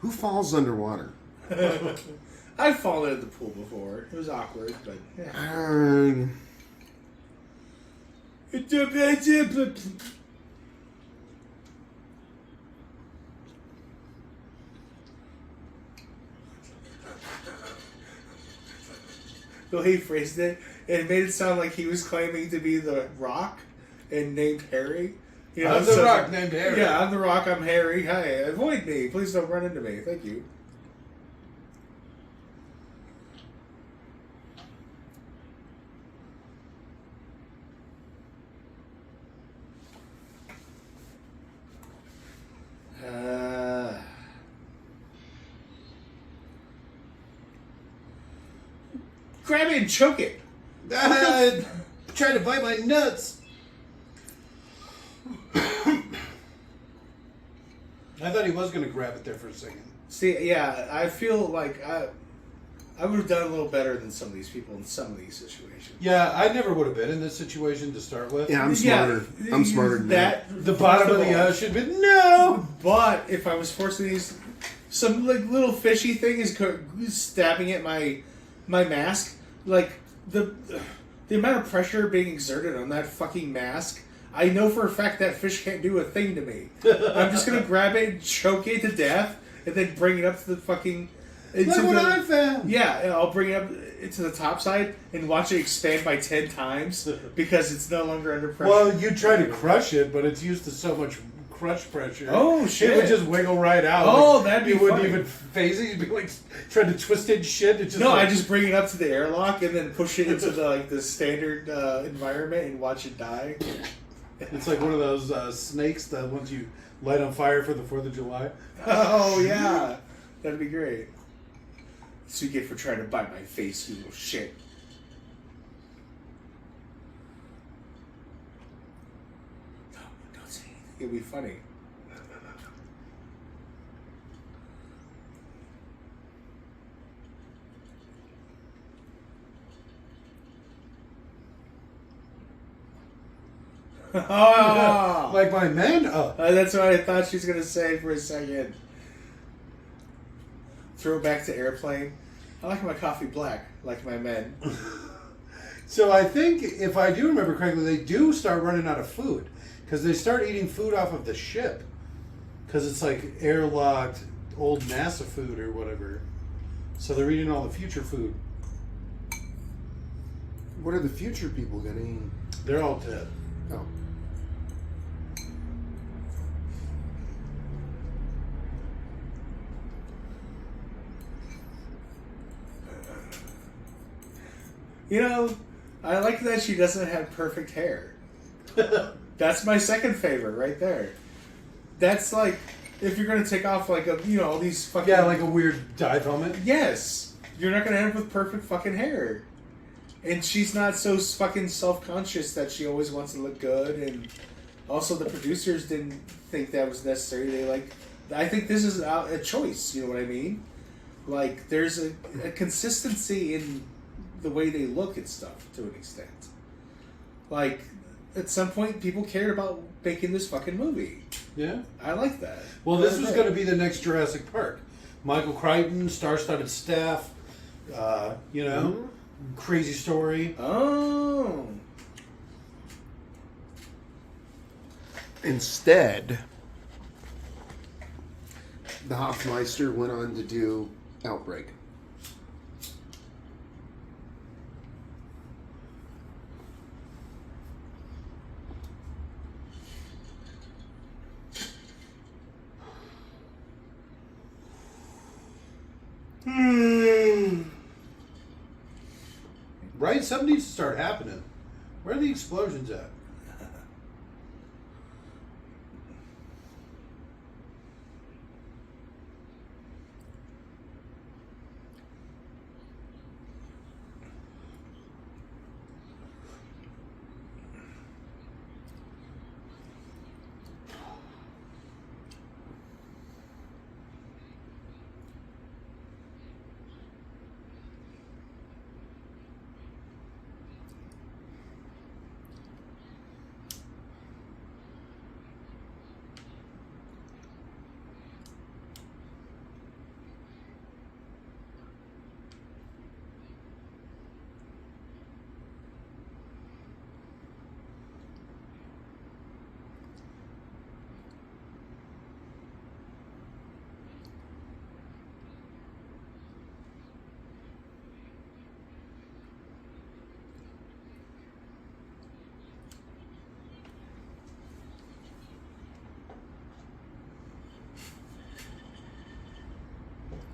Who falls underwater? I've fallen in the pool before. It was awkward, but yeah. The way he phrased it, it made it sound like he was claiming to be the Rock and named Harry. You know, I'm the Rock named Harry. Yeah, I'm the Rock. I'm Harry. Hi, avoid me. Please don't run into me. Thank you. Grab it and choke it. Trying to bite my nuts. I thought he was going to grab it there for a second. See, yeah, I feel like I would have done a little better than some of these people in some of these situations. Yeah, I never would have been in this situation to start with. Yeah, I'm smarter. I'm smarter than that. The bottom of the ocean, but no! But if I was forced to these, some like little fishy thing is stabbing at my mask, like the amount of pressure being exerted on that fucking mask, I know for a fact that fish can't do a thing to me. I'm just gonna grab it and choke it to death, and then bring it up to the fucking. Look what I found! Yeah, I'll bring it up to the top side and watch it expand by 10 times because it's no longer under pressure. Well, you try to crush it, but it's used to so much crush pressure. Oh, shit. It would just wiggle right out. Oh, like, that'd be You wouldn't funny. even phase it. You'd be like trying to twist it and shit. It just No, like, I just bring it up to the airlock and then push it into the standard environment and watch it die. It's like one of those snakes, the ones you light on fire for the 4th of July. Oh, yeah. That'd be great. So you get for trying to bite my face, you little shit. No, don't say anything. It'll be funny. Oh! Like my man? Oh. That's what I thought she was going to say for a second. Throw it back to airplane. I like my coffee black, like my men. So I think, if I do remember correctly, they do start running out of food. Because they start eating food off of the ship. Because it's like airlocked old NASA food or whatever. So they're eating all the future food. What are the future people gonna eat? They're all dead. Oh. You know, I like that she doesn't have perfect hair. That's my second favorite right there. That's like, if you're going to take off like all these fucking... Yeah, like a weird dive helmet. Yes. You're not going to end up with perfect fucking hair. And she's not so fucking self-conscious that she always wants to look good. And also the producers didn't think that was necessary. I think this is a choice, you know what I mean? Like, there's a consistency in the way they look at stuff to an extent. Like, at some point, people cared about making this fucking movie. Yeah. I like that. Well, this was going to be the next Jurassic Park. Michael Crichton, star-studded staff, crazy story. Oh. Instead, the Hoffmeister went on to do Outbreak. Right? Something needs to start happening. Where are the explosions at?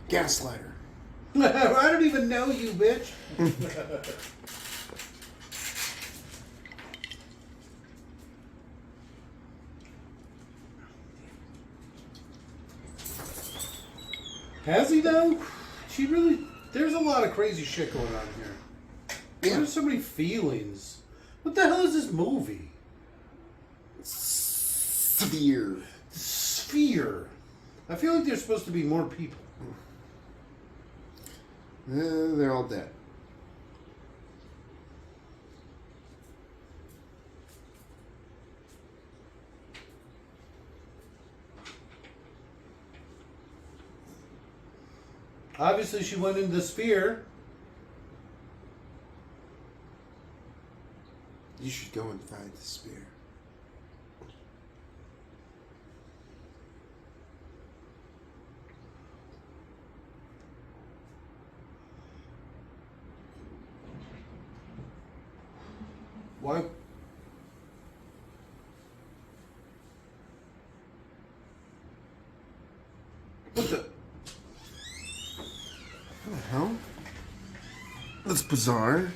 Gaslighter. I don't even know you, bitch. Has he though? She really. There's a lot of crazy shit going on here. Yeah. There's so many feelings. What the hell is this movie? Sphere. Sphere. I feel like there's supposed to be more people. They're all dead. Obviously, she went into the sphere. You should go and find the spear. Why? What the? What the hell? That's bizarre.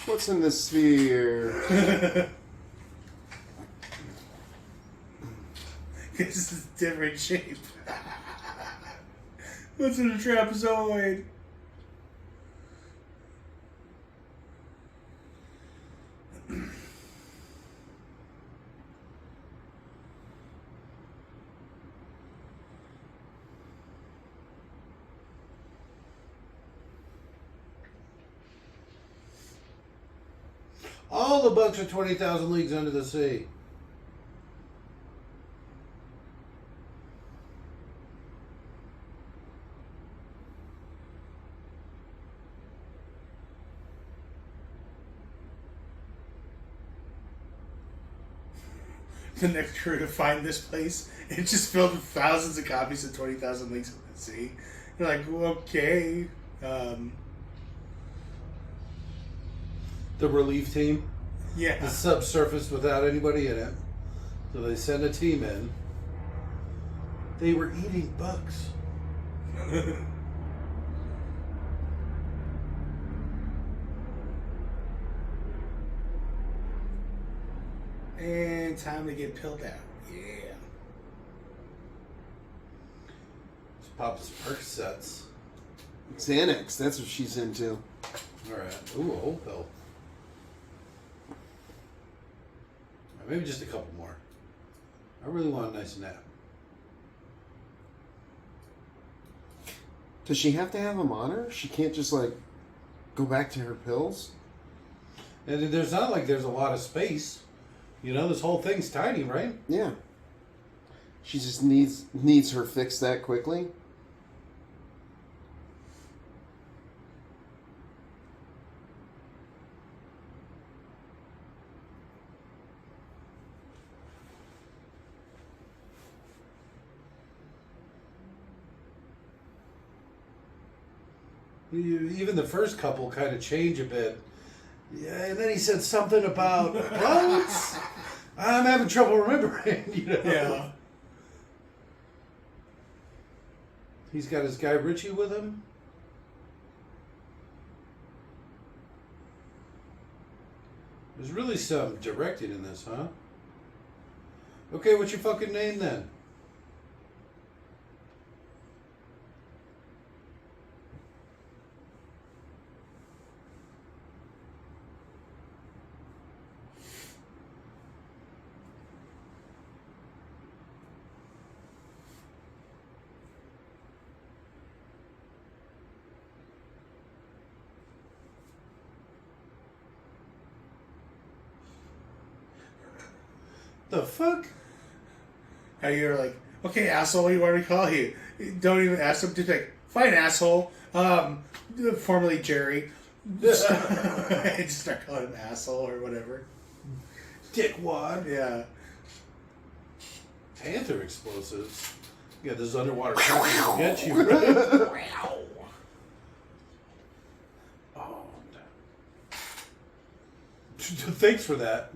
What's in the sphere? This is a different shape. What's in a trapezoid? All the books are 20,000 leagues under the sea. The next crew to find this place, it's just filled with thousands of copies of 20,000 Leagues Under the Sea. You're like, well, okay. The relief team. Yeah. The subsurfaced without anybody in it. So they send a team in. They were eating bugs. And time to get pilled out. Yeah. Let's pop some Percocets. Xanax, that's what she's into. Alright. Ooh, a whole pill. Maybe just a couple more. I really want a nice nap. Does she have to have them on her? She can't just, like, go back to her pills? And there's not like there's a lot of space. You know, this whole thing's tiny, right? Yeah. She just needs her fix that quickly. Even the first couple kind of change a bit. Yeah, and then he said something about what? I'm having trouble remembering. You know? Yeah. He's got his guy Richie with him. There's really some directing in this, huh? Okay, what's your fucking name then? The fuck? How you're like, okay, asshole, what do you want me to call you? Don't even ask him to like, fine, asshole. Formerly Jerry. Just start calling him asshole or whatever. Dickwad. Yeah. Panther explosives. Yeah, this underwater country will get you. Right? Oh, Thanks for that.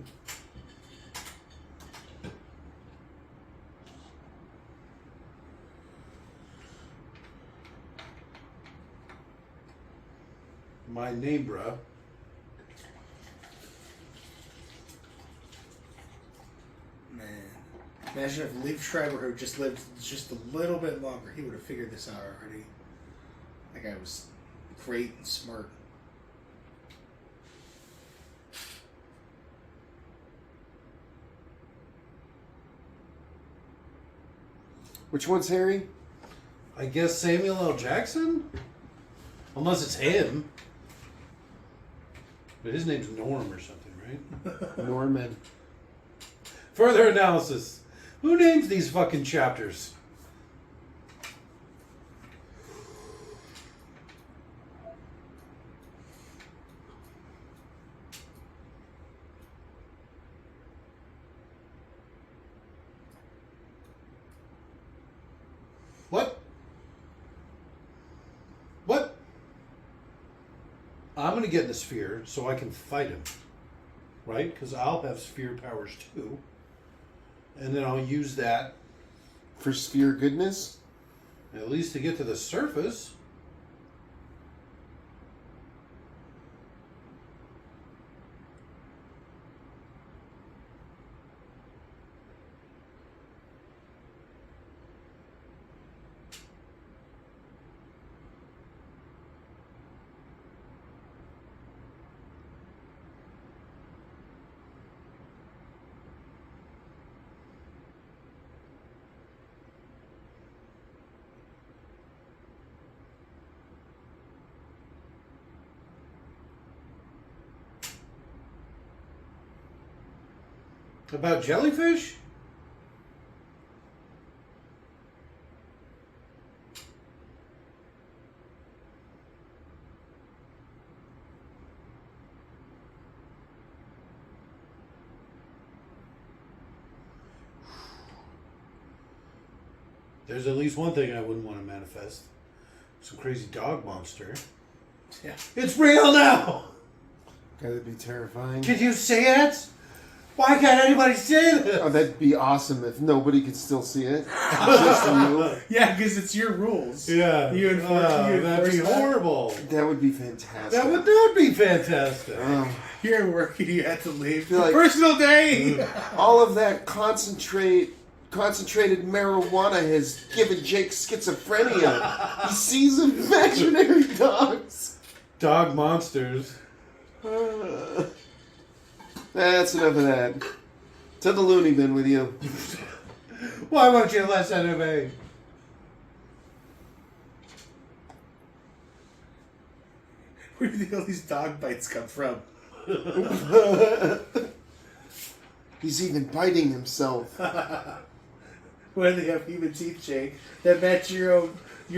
My name, bruh. Man. Imagine if Liev Schreiber had just lived just a little bit longer. He would have figured this out already. That guy was great and smart. Which one's Harry? I guess Samuel L. Jackson? Unless it's him. But his name's Norm or something, right? Norman. Further analysis. Who names these fucking chapters? What? What? I'm going to get in the sphere so I can fight him. Right? Because I'll have sphere powers too. And then I'll use that For sphere goodness? at least to get to the surface. About jellyfish? There's at least one thing I wouldn't want to manifest. Some crazy dog monster. Yeah. It's real now! That'd be terrifying. Can you see it? Why can't anybody see it? Oh, that'd be awesome if nobody could still see it. Just you. Yeah, because it's your rules. Yeah. You enforce, that'd be horrible. That would be fantastic. That would not be fantastic. You're at work and you have to leave. You're like- Personal day! All of that concentrated marijuana has given Jake schizophrenia. He sees imaginary dogs. Dog monsters. That's enough of that. To the loony bin with you. Why won't you listen to me? Where do you think all these dog bites come from? He's even biting himself. Where do they have human teeth, Jake? That match your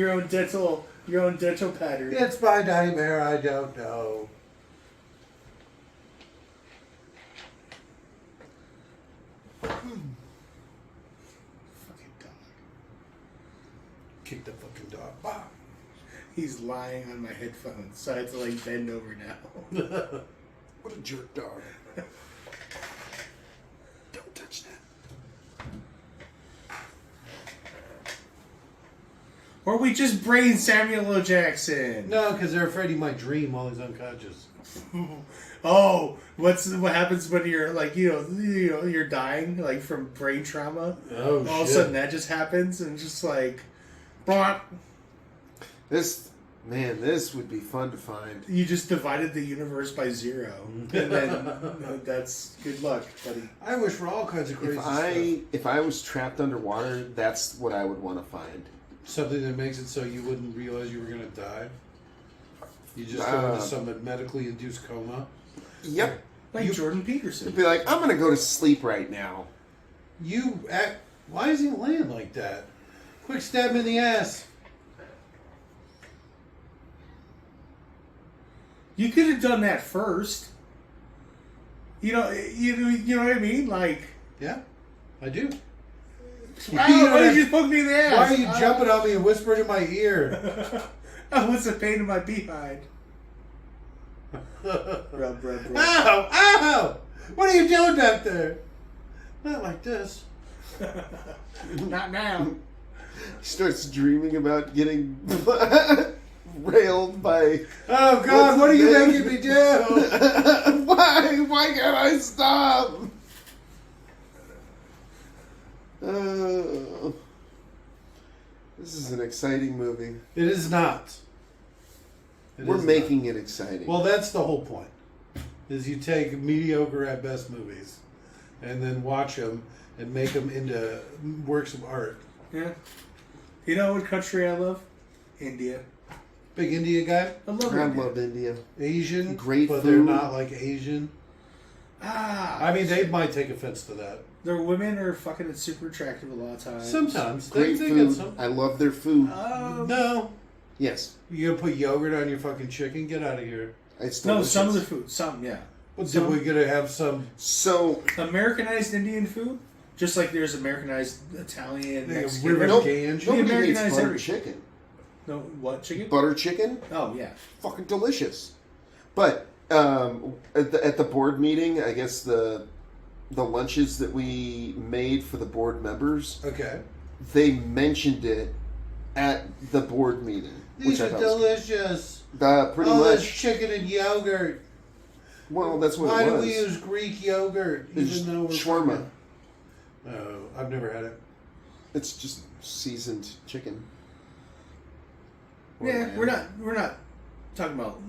own dental pattern. It's my nightmare, I don't know. Fucking dog. Kick the fucking dog. Bah. He's lying on my headphones, so I have to like bend over now. What a jerk dog. Don't touch that. Or we just brain Samuel L. Jackson. No, because they're afraid he might dream while he's unconscious. Oh, what happens when you're like you're dying like from brain trauma? Oh, All of a sudden that just happens and just like, bonk. This would be fun to find. You just divided the universe by 0, and then that's good luck, buddy. I wish for all kinds of crazy stuff. If I was trapped underwater, that's what I would want to find. Something that makes it so you wouldn't realize you were going to die. You just go into some medically induced coma. Yep. Like Jordan Peterson. It'd be like, I'm gonna go to sleep right now. Why is he laying like that? Quick stab him in the ass. You could have done that first. You know what I mean? Like, Yeah, I do. why did you poke me in the ass? Why are you jumping on me and whispering in my ear? Oh, what's the pain in my behind? Rub, rub, rub. Ow! Ow! What are you doing back there? Not like this. Not now. He starts dreaming about getting railed by. Oh God! What are you What's making me do? Why can't I stop? This is an exciting movie. It is not. It We're is making it exciting. Well, that's the whole point. Is you take mediocre at best movies, and then watch them and make them into works of art. Yeah. You know what country I love? India. Big India guy, I love I India. love India. Asian, Great but food. they're not like Asian. Ah. I mean, they might take offense to that. Their women are fucking super attractive a lot of times. Sometimes Great they get food. some. I love their food. No, Yes. you gonna put yogurt on your fucking chicken? Get out of here. It's No, delicious. some of the food. Some, yeah. What, Some- did we gonna have some? So, Americanized Indian food? Just like there's Americanized Italian, Mexican. River nope, Gange. nobody hates Americanized butter everything. chicken. No, what? Chicken? Butter chicken? Oh, yeah. Fucking delicious. But at the board meeting, I guess the lunches that we made for the board members, Okay. they mentioned it at the board meeting, These which I are thought was delicious. pretty All this much. chicken and yogurt. Well, that's what Why it do was. we use Greek yogurt? It's Even though we're shawarma. fucking- Oh, I've never had it. It's just seasoned chicken. Or Yeah, lamb. we're not talking about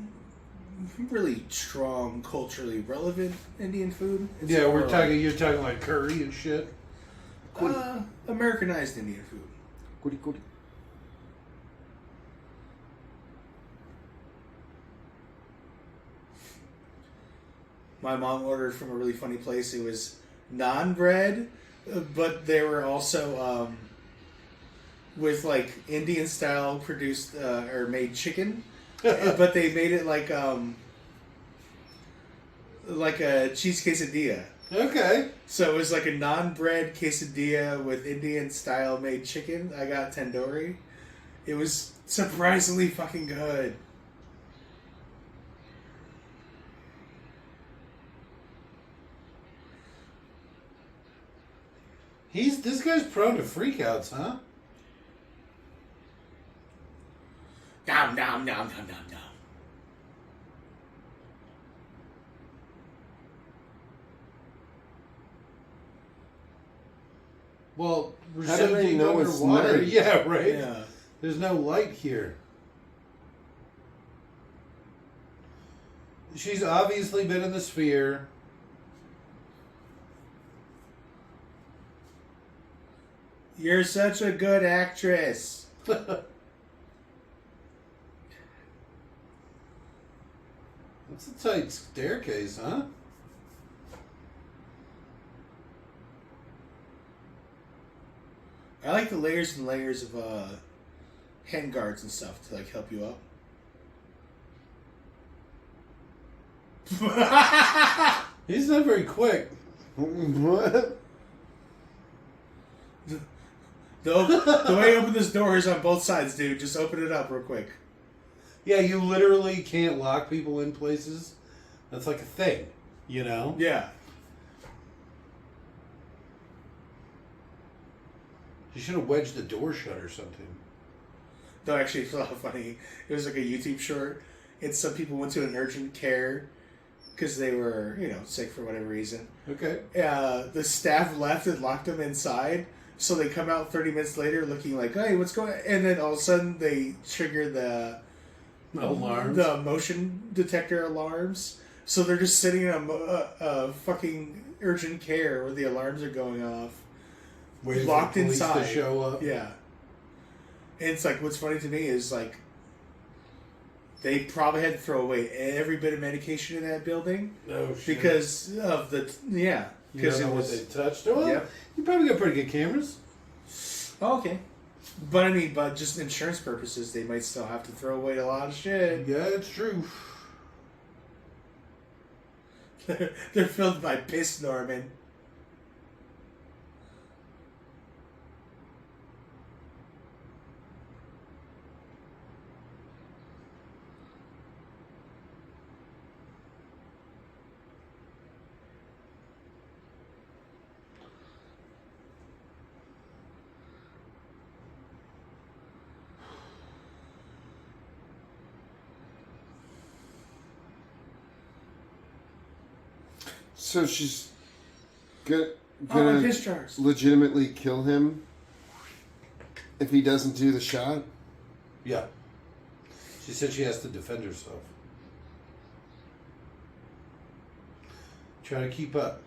really strong, culturally relevant Indian food. It's Yeah, more we're like, talking. You're talking like curry and shit. Americanized Indian food. Goody goody. My mom ordered from a really funny place. It was naan bread, but they were also with like Indian style produced or made chicken, but they made it like a cheese quesadilla. Okay. So it was like a naan bread quesadilla with Indian style made chicken. I got tandoori. It was surprisingly fucking good. This guy's prone to freakouts, huh? Nom nom nom nom nom nom. Well, we're How do so they deep know it's underwater. night? Yeah, right. Yeah. There's no light here. She's obviously been in the sphere. You're such a good actress. That's a tight staircase, huh? I like the layers and layers of hand guards and stuff to like help you up. He's not very quick. What? The way you open this door is on both sides, dude. Just open it up real quick. Yeah, you literally can't lock people in places. That's like a thing, you know? Yeah. You should have wedged the door shut or something. No, actually, it's a lot funny. It was like a YouTube short. And some people went to an urgent care because they were, sick for whatever reason. Okay. The staff left and locked them inside. So they come out 30 minutes later looking like, hey, what's going on? And then all of a sudden they trigger the Alarms. the motion detector alarms. So they're just sitting in a fucking urgent care where the alarms are going off. Waiting locked for police inside. to show up. Yeah. And it's like, what's funny to me is like, they probably had to throw away every bit of medication in that building Oh, shit. because of the, yeah. You Because don't it know what was, they touched. Well, Yep. you probably got pretty good cameras. oh, okay. But I mean, but just insurance purposes, they might still have to throw away a lot of shit. Yeah, it's true. They're filled by piss, Norman. So she's gonna, Oh, my gonna piss jars. legitimately kill him if he doesn't do the shot? Yeah. She said she has to defend herself. Try to keep up.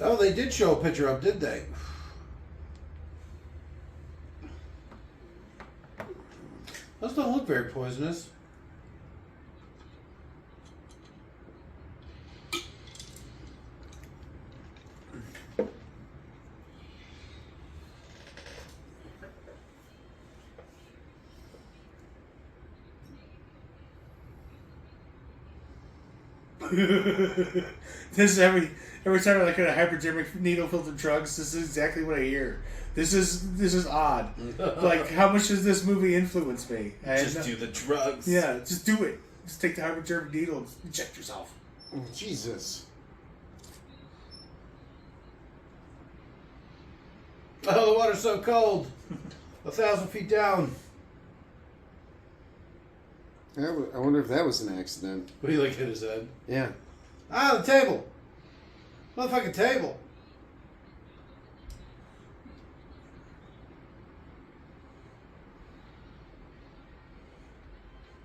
Oh, they did show a picture up, did they? Those don't look very poisonous. This is every time I look at a hypodermic needle filled with drugs. This is exactly what I hear. This is odd. Like, how much does this movie influence me? Just do the drugs. Yeah, just do it. Just take the hypodermic needle and inject yourself. Jesus. Oh, the water's so cold. 1,000 feet down. I wonder if that was an accident. What do you like hit his head? Yeah. Ah, the table. Motherfucking table.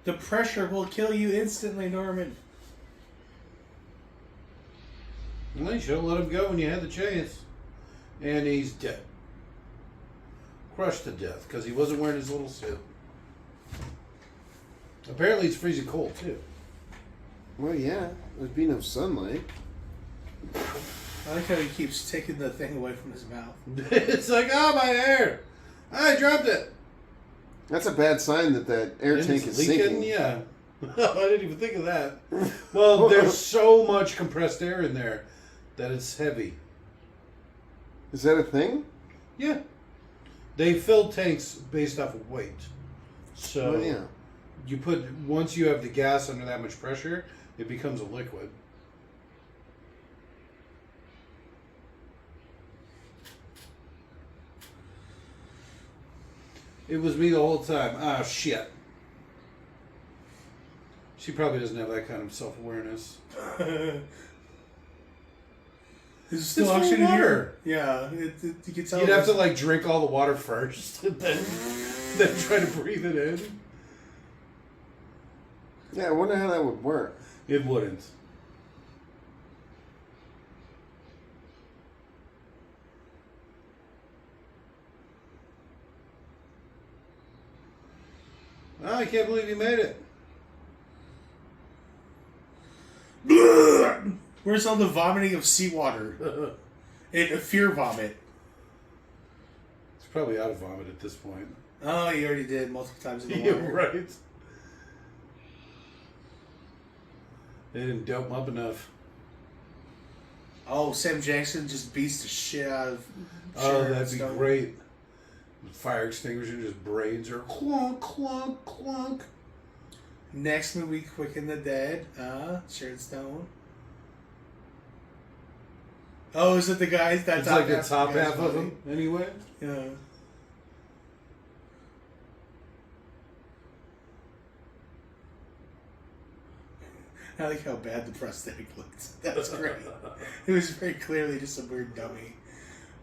The pressure will kill you instantly, Norman. Well, you should have let him go when you had the chance. And he's dead. Crushed to death because he wasn't wearing his little suit. Apparently it's freezing cold, too. Well, yeah. There'd be no sunlight. I like how he keeps taking the thing away from his mouth. It's like, oh, my hair. I dropped it. That's a bad sign that air And tank it's is leaking, sinking. yeah. I didn't even think of that. Well, there's so much compressed air in there that it's heavy. Is that a thing? Yeah. They fill tanks based off of weight. So Oh, yeah. once you have the gas under that much pressure, it becomes a liquid. It was me the whole time. Ah, shit. She probably doesn't have that kind of self-awareness. Is it still It's full oxygen of in water. here? Yeah, you can tell. You'd have to like drink all the water first, and then try to breathe it in. Yeah, I wonder how that would work. It wouldn't. Oh, I can't believe you made it. Where's all the vomiting of seawater? And a fear vomit. It's probably out of vomit at this point. Oh, you already did multiple times in the Yeah, water. right. They didn't dope him up enough. Oh, Sam Jackson just beats the shit out of Oh, Sharon that'd be Stone. great. Fire extinguisher, just braids her. Clunk, clunk, clunk. Next movie, Quick and the Dead. Sharon Stone. Oh, is it the guys that It's like the top half of him, anyway. Yeah. I like how bad the prosthetic looked. That was great. It was very clearly just a weird dummy.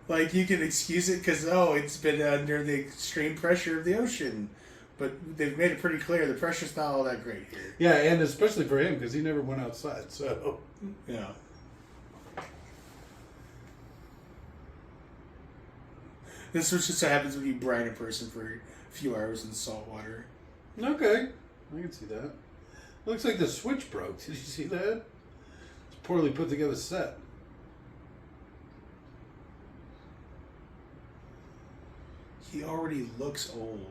Like, you can excuse it because, it's been under the extreme pressure of the ocean. But they've made it pretty clear the pressure's not all that great here. Yeah, and especially for him, because he never went outside, so... Yeah. This is just what happens when you brine a person for a few hours in salt water. Okay, I can see that. Looks like the switch broke. Did you see that? It's a poorly put together set. He already looks old.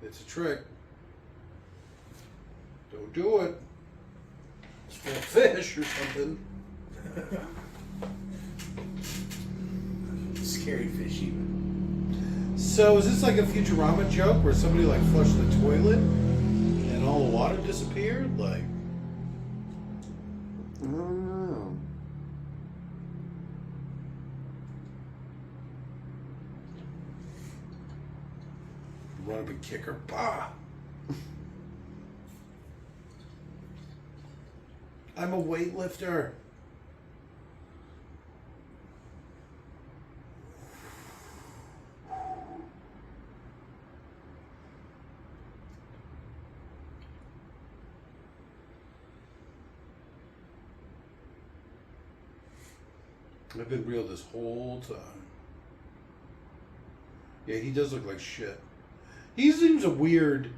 It's a trick. Don't do it. a fish or something. Scary fish, even. So is this like a Futurama joke where somebody like flushed the toilet and all the water disappeared? Like, I don't know. run up and kick her. Bah! I'm a weightlifter. I've been real this whole time. Yeah, he does look like shit. He seems a weird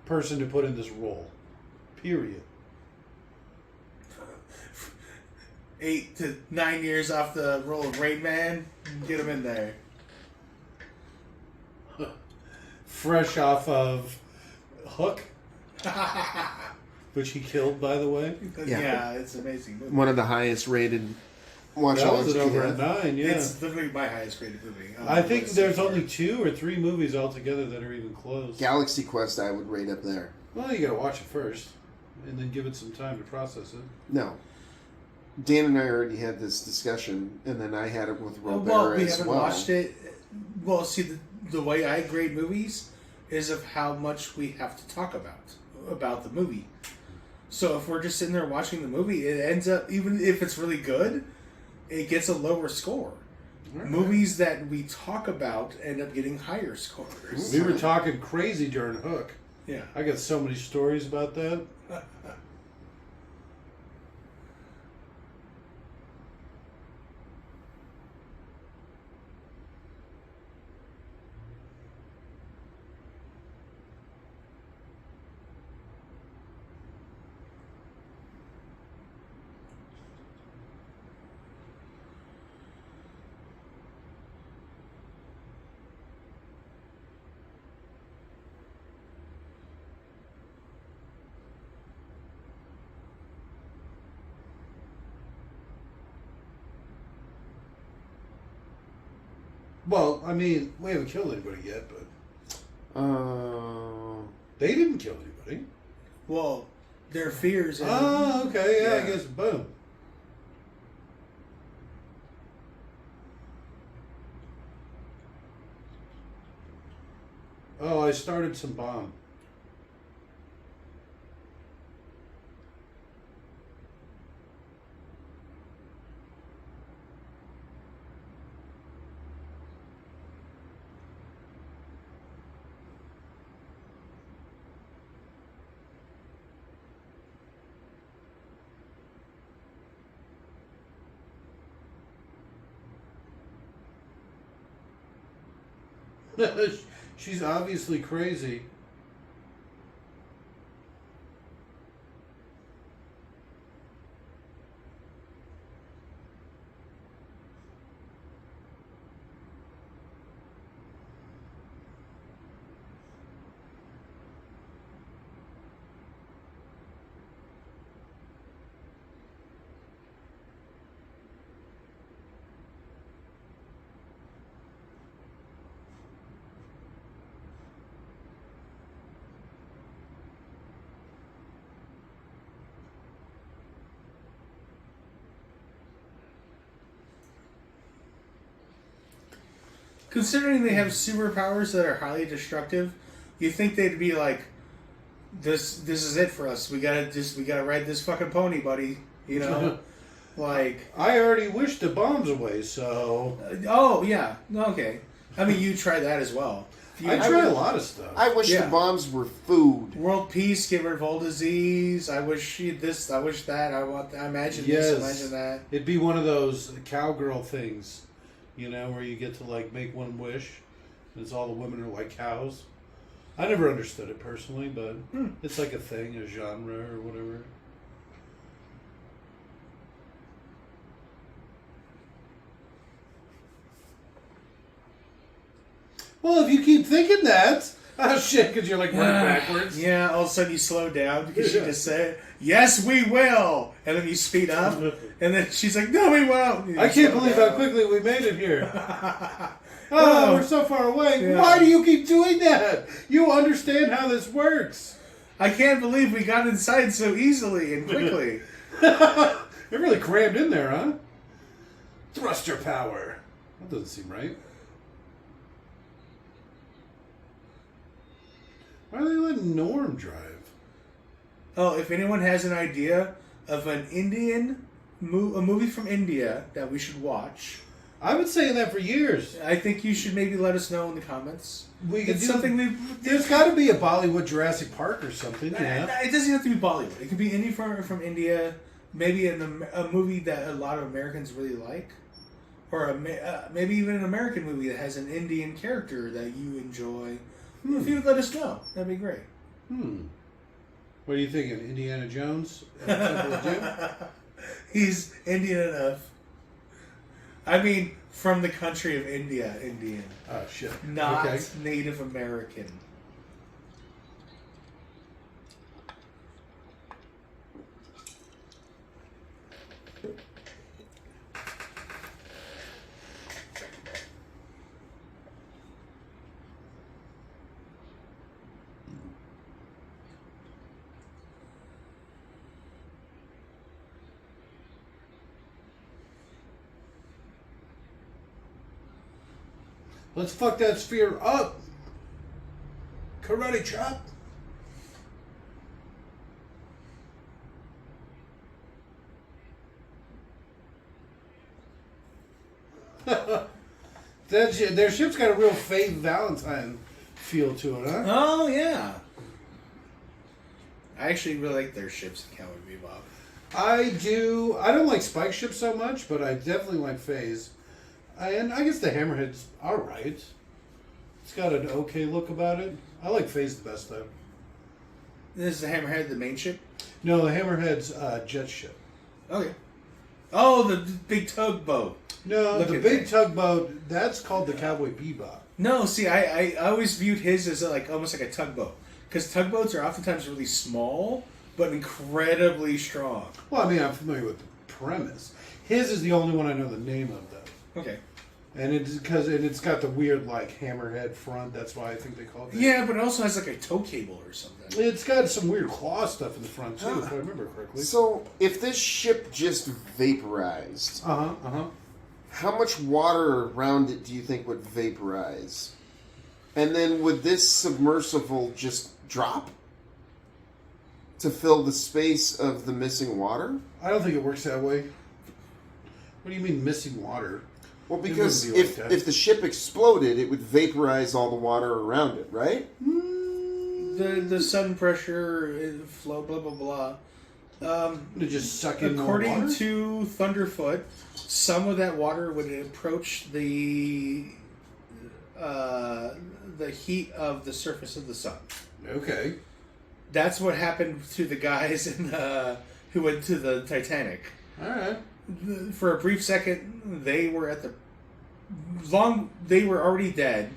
person to put in this role. Period. 8 to 9 years off the role of Rain Man. Get him in there. Fresh off of Hook, which he killed, by the way. Yeah, it's an amazing movie. One of the highest rated watch That was alongs it you over have. at 9, yeah. It's literally my highest rated movie. I think It's there's so far. only 2 or 3 movies altogether that are even close. Galaxy Quest I would rate up there. Well, you gotta watch it first, and then give it some time to process it. No. Dan and I already had this discussion, and then I had it with Robert Well, we as haven't well. watched it. Well, see, the way I grade movies is of how much we have to talk about the movie. So if we're just sitting there watching the movie, it ends up, even if it's really good, it gets a lower score. Right. Movies that we talk about end up getting higher scores. We were talking crazy during Hook. Yeah. I got so many stories about that. Well, I mean, we haven't killed anybody yet, but they didn't kill anybody. Well, their fears. And, Oh, okay, yeah, I Yeah. guess, boom. Oh, I started some bomb. She's obviously crazy. Considering they have superpowers that are highly destructive, you think they'd be like, "This is it for us. We gotta ride this fucking pony, buddy." You know, like. I already wished the bombs away, so Oh yeah, okay. I mean, you try that as well. I try a lot of stuff. I wish Yeah. the bombs were food. World peace, get rid of all disease. I wish this. I wish that. I imagine Yes. this. Imagine that. It'd be one of those cowgirl things, you know, where you get to like make one wish, and it's all the women are like cows. I never understood it personally, but it's like a thing, a genre or whatever. Well, if you keep thinking that, oh shit, because you're like running backwards. Yeah. All of a sudden you slow down because you just said, "Yes, we will," and then you speed up, and then she's like, "No, we won't." I can't believe how quickly we made it here. Oh, we're so far away. Yeah. Why do you keep doing that? You understand how this works. I can't believe we got inside so easily and quickly. It really crammed in there, huh? Thruster power. That doesn't seem right. Why are they letting Norm drive? Oh, if anyone has an idea of an a movie from India that we should watch, I've been saying that for years. I think you should maybe let us know in the comments. We could It's do- something There's got to be a Bollywood Jurassic Park or something. Yeah. It doesn't have to be Bollywood. It could be any from India. Maybe a movie that a lot of Americans really like, or maybe even an American movie that has an Indian character that you enjoy. If you would let us know, that'd be great. What are you thinking? Indiana Jones? Temple of Doom? He's Indian enough. I mean, from the country of India, Indian. Oh, shit. Not Okay. Native American. Let's fuck that sphere up. Karate chop. Their ship's got a real Faye Valentine feel to it, huh? Oh, yeah. I actually really like their ships in Cowboy Bebop. I do. I don't like Spike ships so much, but I definitely like Faye's. And I guess the Hammerhead's alright. It's got an okay look about it. I like Faye's the best, though. This is the Hammerhead, the main ship? No, the Hammerhead's jet ship. Okay. Oh, the big tugboat. No, Look the at big that. tugboat, that's called the Cowboy Bebop. No, see, I always viewed his as like almost like a tugboat. Because tugboats are oftentimes really small, but incredibly strong. Well, I mean, I'm familiar with the premise. His is the only one I know the name of, though. Okay. And it's got the weird, like, hammerhead front. That's why I think they call it that. Yeah, but it also has like a tow cable or something. It's got some weird claw stuff in the front, too, if I remember correctly. So, if this ship just vaporized, Uh-huh. how much water around it do you think would vaporize? And then would this submersible just drop to fill the space of the missing water? I don't think it works that way. What do you mean missing water? Well, It because wouldn't be like that. if the ship exploded, it would vaporize all the water around it, right? The sun pressure, flow, blah, blah, blah. Would it just suck in more According water? to Thunderfoot, some of that water would approach the heat of the surface of the sun. Okay. That's what happened to the guys who went to the Titanic. All right. For a brief second, they were they were already dead.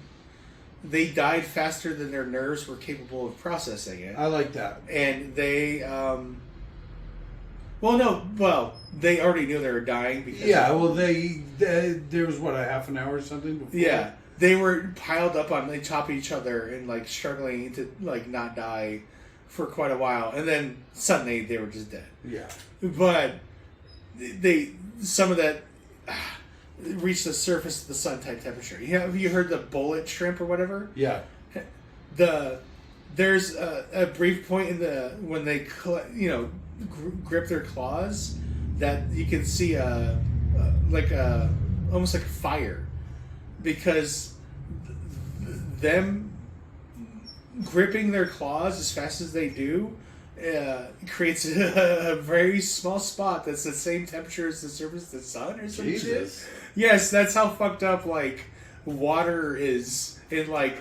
They died faster than their nerves were capable of processing it. I like that. And they, they already knew they were dying because Yeah, well, there was, what, a half an hour or something before? yeah, they were piled up on top of each other and like struggling to like not die for quite a while, and then suddenly they were just dead. Yeah. But some of that reached the surface of the sun type temperature. Have you heard the bullet shrimp or whatever? Yeah. There's a brief point when they grip their claws that you can see almost like a fire, because them gripping their claws as fast as they do creates a very small spot that's the same temperature as the surface of the sun or some shit. Jesus. Yes, that's how fucked up like water is in like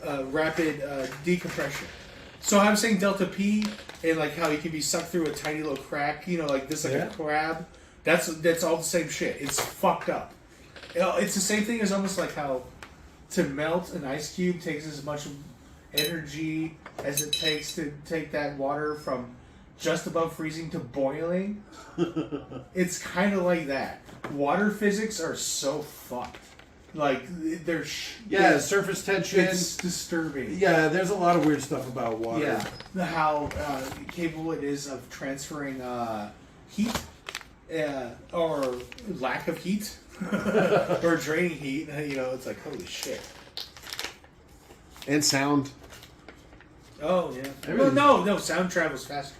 rapid decompression. So I'm saying delta P and like how you can be sucked through a tiny little crack, like this, like Yeah. a crab. That's all the same shit. It's fucked up. It's the same thing as almost like how to melt an ice cube takes as much energy as it takes to take that water from just above freezing to boiling. It's kind of like that. Water physics are so fucked. Like, they're... surface tension. It's disturbing. Yeah, there's a lot of weird stuff about water. Yeah. How capable it is of transferring heat, or lack of heat, or draining heat. You know, it's like, holy shit. And sound. Oh, yeah. Well, no, sound travels faster.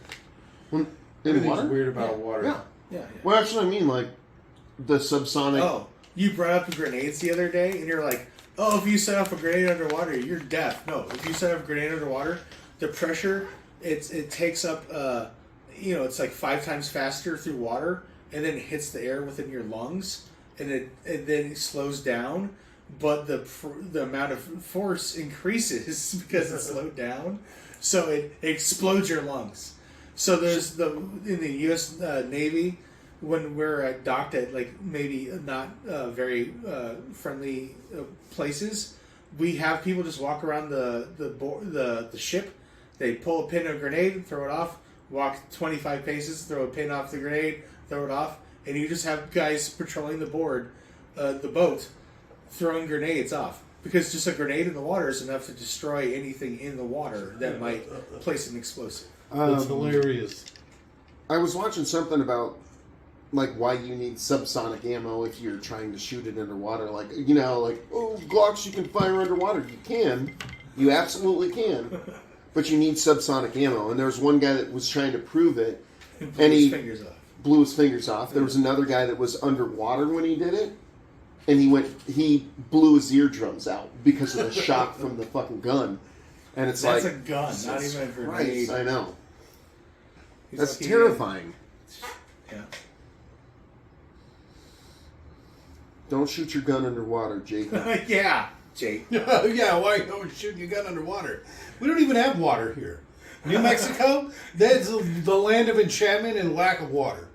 In Everything's water? weird about water. Yeah. Yeah. Well, that's what I mean. Like, the subsonic... Oh, you brought up the grenades the other day, and you're like, oh, if you set off a grenade underwater, you're deaf. No, if you set off a grenade underwater, the pressure, it takes up, it's like 5 times faster through water, and then it hits the air within your lungs, and then it slows down, but the amount of force increases because it's slowed down, so it explodes your lungs. So there's in the U.S. Navy, when we're docked at like maybe not very friendly places, we have people just walk around the ship. They pull a pin of a grenade, throw it off, walk 25 paces, throw a pin off the grenade, throw it off, and you just have guys patrolling the boat, throwing grenades off. Because just a grenade in the water is enough to destroy anything in the water that might place an explosive. That's hilarious. I was watching something about like why you need subsonic ammo if you're trying to shoot it underwater. Like, Glocks you can fire underwater. You can. You absolutely can. But you need subsonic ammo. And there was one guy that was trying to prove it. And he blew his fingers off. There was another guy that was underwater when he did it. And he blew his eardrums out because of the shock from the fucking gun. And it's That's like... a gun, not even a grenade. Christ, I know. He's That's lucky. terrifying. Yeah. Don't shoot your gun underwater, Jake. Yeah, Jake. Yeah, why are you shooting your gun underwater? We don't even have water here. New Mexico, that's the land of enchantment and lack of water.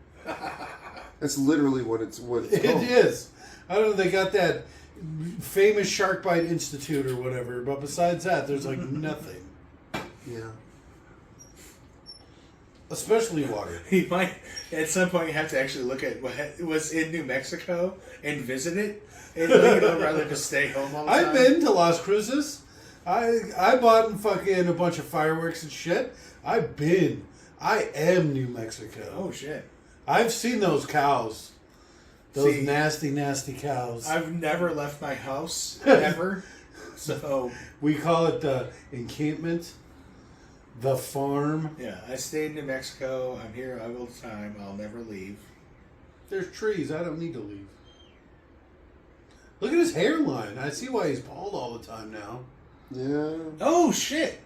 That's literally what it's called. It is. I don't know, they got that famous Shark Bite Institute or whatever, but besides that, there's like nothing. Yeah. Especially water. He might, at some point, you have to actually look at what was in New Mexico and visit it, and rather just stay home all the time. I've been to Las Cruces. I bought fucking a bunch of fireworks and shit. I am New Mexico. Oh, shit. I've seen those cows. Those See, nasty, nasty cows. I've never left my house, ever. So We call it the encampment, the farm. yeah, I stayed in New Mexico. I'm here all the time. I'll never leave. There's trees. I don't need to leave. Look at his hairline. I see why he's bald all the time now. Yeah. Oh, shit.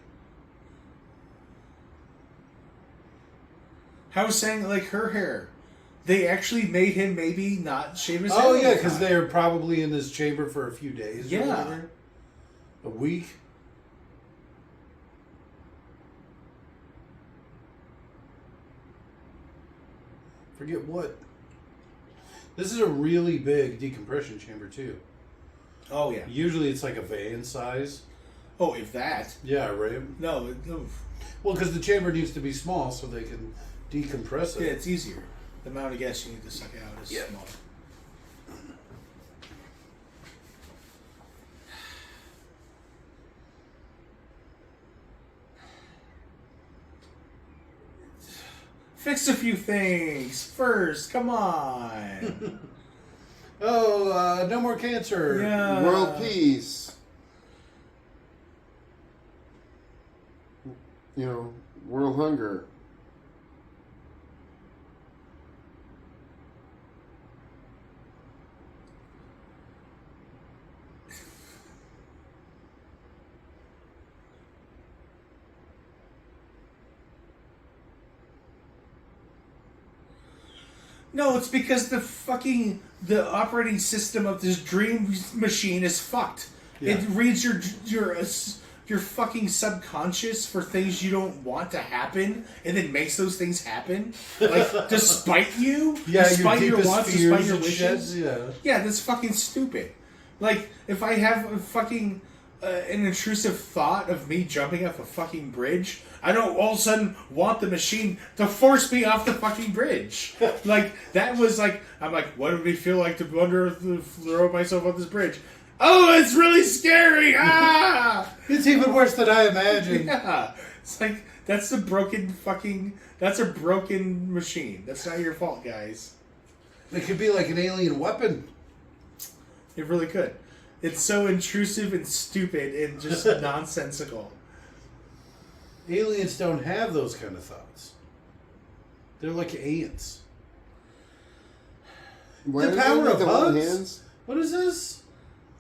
I was saying, like, her hair. They actually made him maybe not shave his hair. Oh, all yeah, the because time. they're probably in this chamber for a few days. Yeah. Or whatever. A week. Forget what. This is a really big decompression chamber, too. Oh, yeah. Usually it's like a van size. Oh, if that. Yeah, right? No. Well, because the chamber needs to be small so they can decompress it. Yeah, it's easier. The amount of gas you need to suck out is smaller. Fix a few things first. Come on. No more cancer. Yeah. World peace. World hunger. No, it's because the operating system of this dream machine is fucked. Yeah. It reads your fucking subconscious for things you don't want to happen, and then makes those things happen, like despite you, Yeah, despite your deepest wants, fears despite your and shit, wishes. yeah. Yeah, that's fucking stupid. Like if I have a fucking an intrusive thought of me jumping off a fucking bridge. I don't all of a sudden want the machine to force me off the fucking bridge. Like, that was like, I'm like, what would it feel like to throw myself off this bridge? Oh, it's really scary! Ah! It's even worse than I imagined. Yeah. It's like, that's a broken machine. That's not your fault, guys. It could be like an alien weapon. It really could. It's so intrusive and stupid and just nonsensical. Aliens don't have those kind of thoughts. They're like ants. Why The do power they of need to hold hugs? hands? What is this?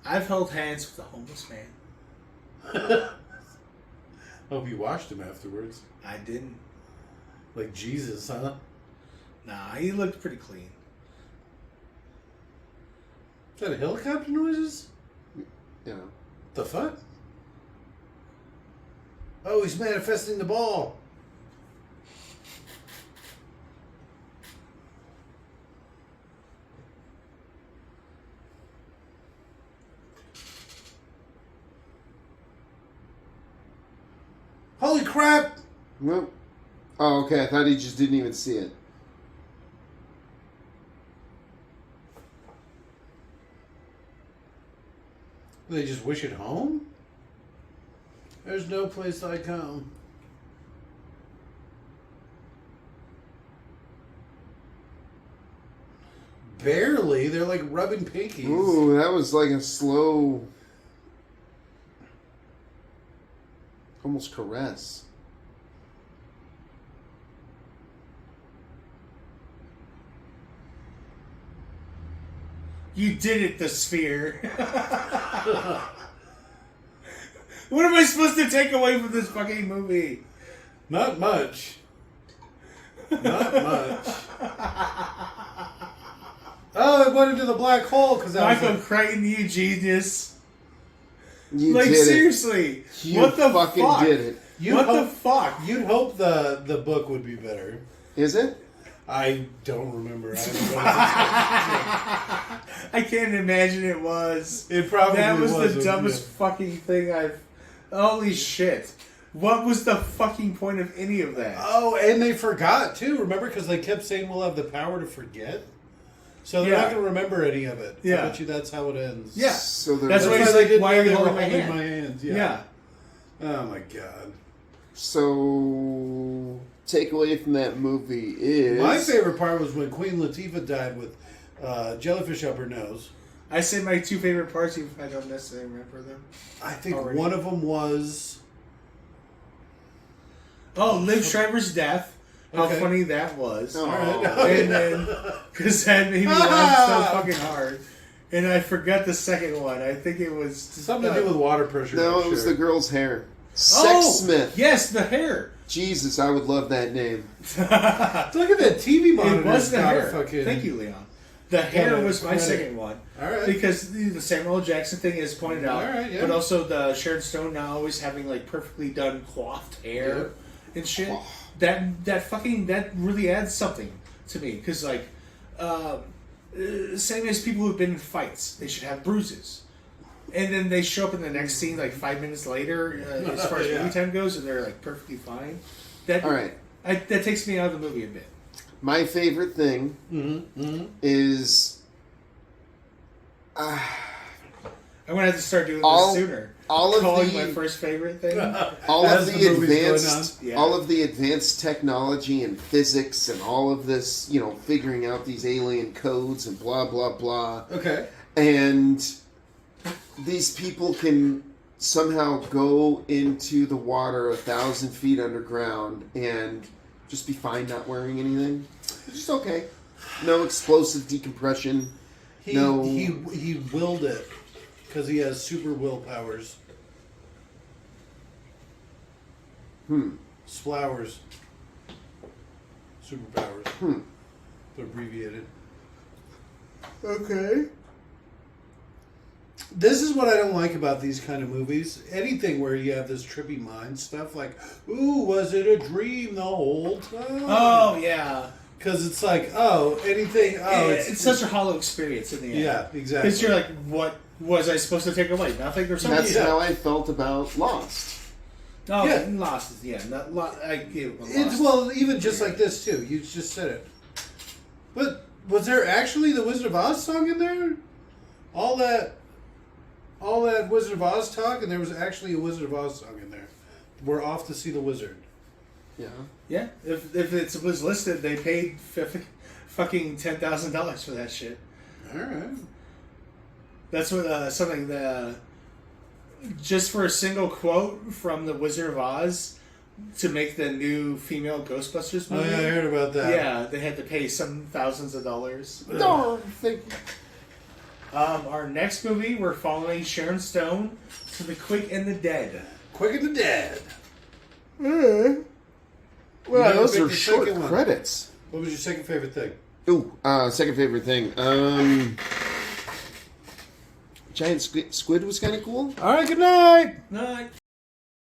I've held hands with a homeless man. Hope you washed him afterwards. I didn't. Like Jesus, huh? Nah, he looked pretty clean. Is that helicopter noises? Yeah. The fuck? Oh, he's manifesting the ball. Holy crap! Well, oh, okay. I thought he just didn't even see it. They just wish it home? There's no place like home. Barely. They're like rubbing pinkies. Ooh, that was like a slow, almost caress. You did it, the sphere. What am I supposed to take away from this fucking movie? Not much. Not much. Oh, it went into the black hole because I was Michael like, Crichton, you genius. You Like, did it. seriously. You What the fucking fuck? did it. What the fuck? You'd hope the book would be better. Is it? I don't remember. I can't imagine it was. It probably That was was, the dumbest yeah. fucking thing I've... Holy shit. What was the fucking point of any of that? Oh, and they forgot too. Remember, because they kept saying we'll have the power to forget. So they're Yeah. not going to remember any of it. Yeah. I bet you that's how it ends. Yeah. So there That's was- why he's they like, didn't why know are you they were holding my hand? my hands? Yeah. Yeah. Oh my god. So takeaway from that movie is My favorite part was when Queen Latifah died with jellyfish up her nose. I say my two favorite parts, even if I don't necessarily remember them. I think Already. one of them was... Oh, Liev Schreiber's death. How Okay. funny that was. Oh. And then, because that made me laugh so fucking hard. And I forgot the second one. I think it was... Something to do with water pressure. No, I'm it was sure. the girl's hair. Oh, Sexsmith. yes, the hair. Jesus, I would love that name. Look at that TV monitor. It was the got a hair. fucking- Thank you, Leon. The hair Yeah, was my credit. second one. All right. Because the Samuel L. Jackson thing is pointed out. All right, yeah. But also the Sharon Stone now always having like perfectly done coiffed hair and shit. That really adds something to me. Because like, same as people who've been in fights, they should have bruises. And then they show up in the next scene like 5 minutes later, as far as Yeah. movie time goes, and they're like perfectly fine. That All right. that takes me out of the movie a bit. My favorite thing is I'm gonna have to start doing All- this sooner. all of Calling the- my first favorite thing. all As of the the movie's going advanced on. Yeah. all of the advanced technology and physics and all of this, figuring out these alien codes and blah blah blah. Okay. And these people can somehow go into the water 1,000 feet underground and just be fine not wearing anything. It's just okay. No explosive decompression. He No. he willed it because he has super will powers. Splowers. Superpowers. They're abbreviated. Okay. This is what I don't like about these kind of movies. Anything where you have this trippy mind stuff, like, ooh, was it a dream the whole time? Oh yeah. Because it's like, oh, anything. Oh, it's such a hollow experience in the end. Yeah, exactly. Because you're like, what Was I supposed to take away nothing or something? That's how I felt about Lost. Oh, Yeah. Lost is I gave it a It's, Lost. well, even just like this too. You just said it. But was there actually the Wizard of Oz song in there? All that Wizard of Oz talk, and there was actually a Wizard of Oz song in there. We're off to see the wizard. Yeah. Yeah, if it was listed, they paid fucking $10,000 for that shit. All right. That's what something that just for a single quote from the Wizard of Oz to make the new female Ghostbusters Oh movie. yeah, I heard about that. Yeah, they had to pay some thousands of dollars. No, thank you. Our next movie, we're following Sharon Stone to The Quick and the Dead. Quick and the Dead. Well, never those picked are the short second one. credits. What was your second favorite thing? Ooh, second favorite thing. Giant squid was kind of cool. All right, good night. Night.